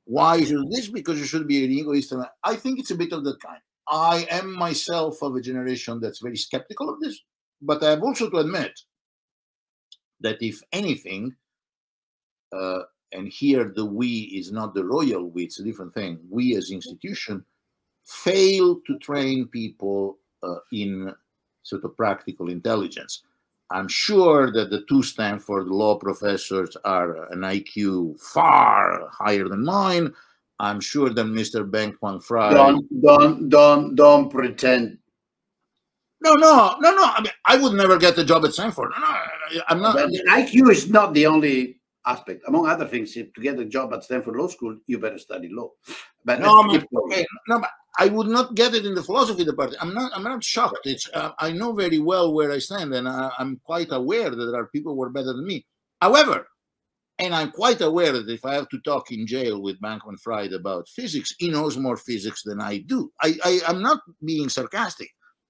Why you should this? Because you should be an egoist. I think it's a bit of that kind. I am myself of a generation that's very skeptical of this, but I have also to admit that if anything, and here the we is not the royal we, it's a different thing. We as institution fail to train people in sort of practical intelligence. I'm sure that the two Stanford law professors are an IQ far higher than mine. I'm sure that Mr. Bankman Fry. Don't pretend. No. I mean, I would never get a job at Stanford. No, I'm not. But IQ is not the only aspect. Among other things, if to get a job at Stanford Law School, you better study law. But but I would not get it in the philosophy department. I'm not shocked. It's I know very well where I stand, and I'm quite aware that there are people who are better than me. However, and I'm quite aware that if I have to talk in jail with Bankman Fried about physics, he knows more physics than I do. I'm not being sarcastic.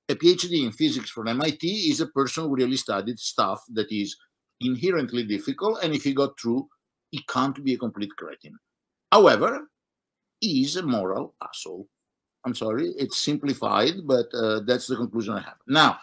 A PhD in physics from MIT is a person who really studied stuff that is inherently difficult, and if he got through, he can't be a complete cretin. However, he's a moral asshole. I'm sorry, it's simplified, but that's the conclusion I have. Now,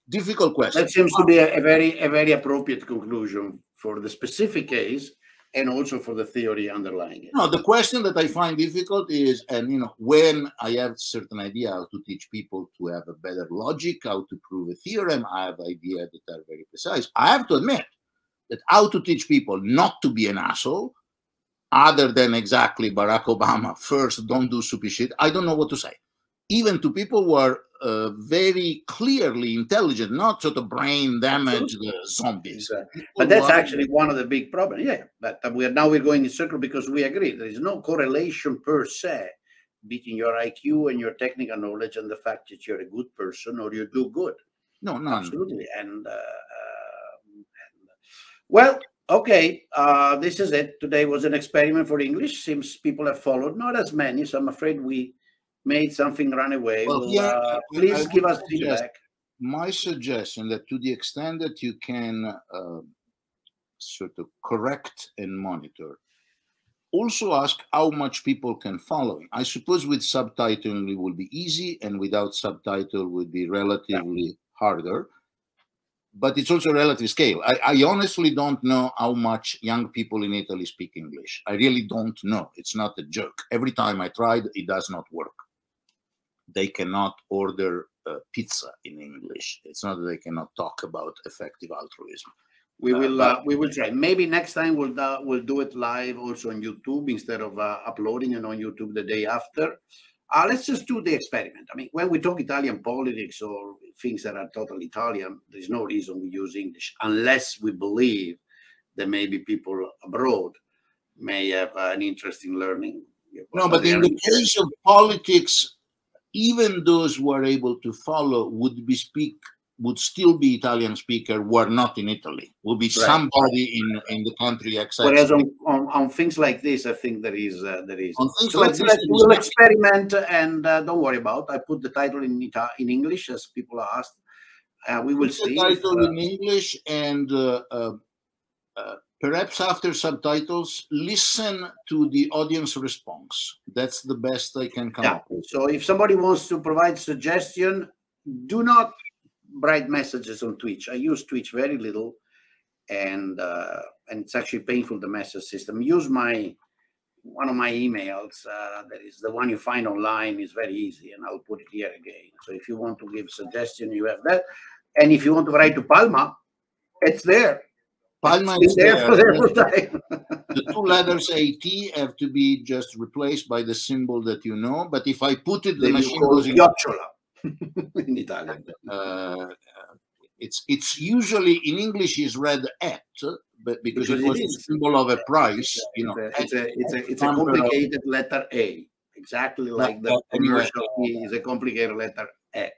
difficult question. That seems to be a very appropriate conclusion for the specific case and also for the theory underlying it. No, the question that I find difficult is, and when I have certain idea how to teach people to have a better logic, how to prove a theorem, I have ideas that are very precise. I have to admit that how to teach people not to be an asshole, other than exactly Barack Obama, first, don't do stupid shit, I don't know what to say. Even to people who are very clearly intelligent, not sort of brain damaged zombies. Exactly. But that's actually one of the big problems. Yeah, but we're going in circle because we agree. There is no correlation per se between your IQ and your technical knowledge and the fact that you're a good person or you do good. No, absolutely. And well, okay, this is it. Today was an experiment for English. Seems people have followed, not as many, so I'm afraid we made something run away. Well, please give us feedback. My suggestion that to the extent that you can sort of correct and monitor, also ask how much people can follow. I suppose with subtitling it will be easy, and without subtitle would be relatively harder. But it's also a relative scale. I honestly don't know how much young people in Italy speak English. I really don't know. It's not a joke. Every time I tried, it does not work. They cannot order pizza in English. It's not that they cannot talk about effective altruism. We will try. Maybe next time we'll do it live also on YouTube instead of uploading it on YouTube the day after. Let's just do the experiment. I mean, when we talk Italian politics or things that are totally Italian, there's no reason we use English unless we believe that maybe people abroad may have an interest in learning. No, but in the case of politics, even those who are able to follow would still be Italian speaker who are not in Italy, will be somebody in the country. Whereas on things like this, I think there is. On things so like this, we'll experiment, and don't worry about. I put the title in English as people asked. We will see. The title in English, and perhaps after subtitles, listen to the audience response. That's the best I can come up with. So if somebody wants to provide suggestion, do not write messages on Twitch. I use Twitch very little, and it's actually painful, the message system. Use one of my emails. That is the one you find online. Is very easy, and I'll put it here again. So if you want to give suggestion, you have that. And if you want to write to Palma, it's there. Palma is there. The two letters AT have to be just replaced by the symbol that you know. But if I put it, the machine goes in chiocciola in Italian. It's usually in English is read at, but because it was a symbol of a price, it's a complicated letter A, exactly like the commercial E is a complicated letter A.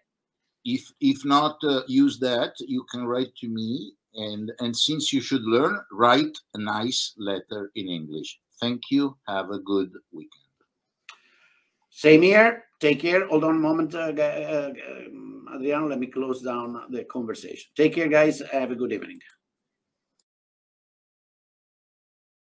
If not use that, you can write to me, and since you should learn, write a nice letter in English. Thank you. Have a good weekend. Same here. Take care. Hold on a moment, Adriano. Let me close down the conversation. Take care, guys. Have a good evening.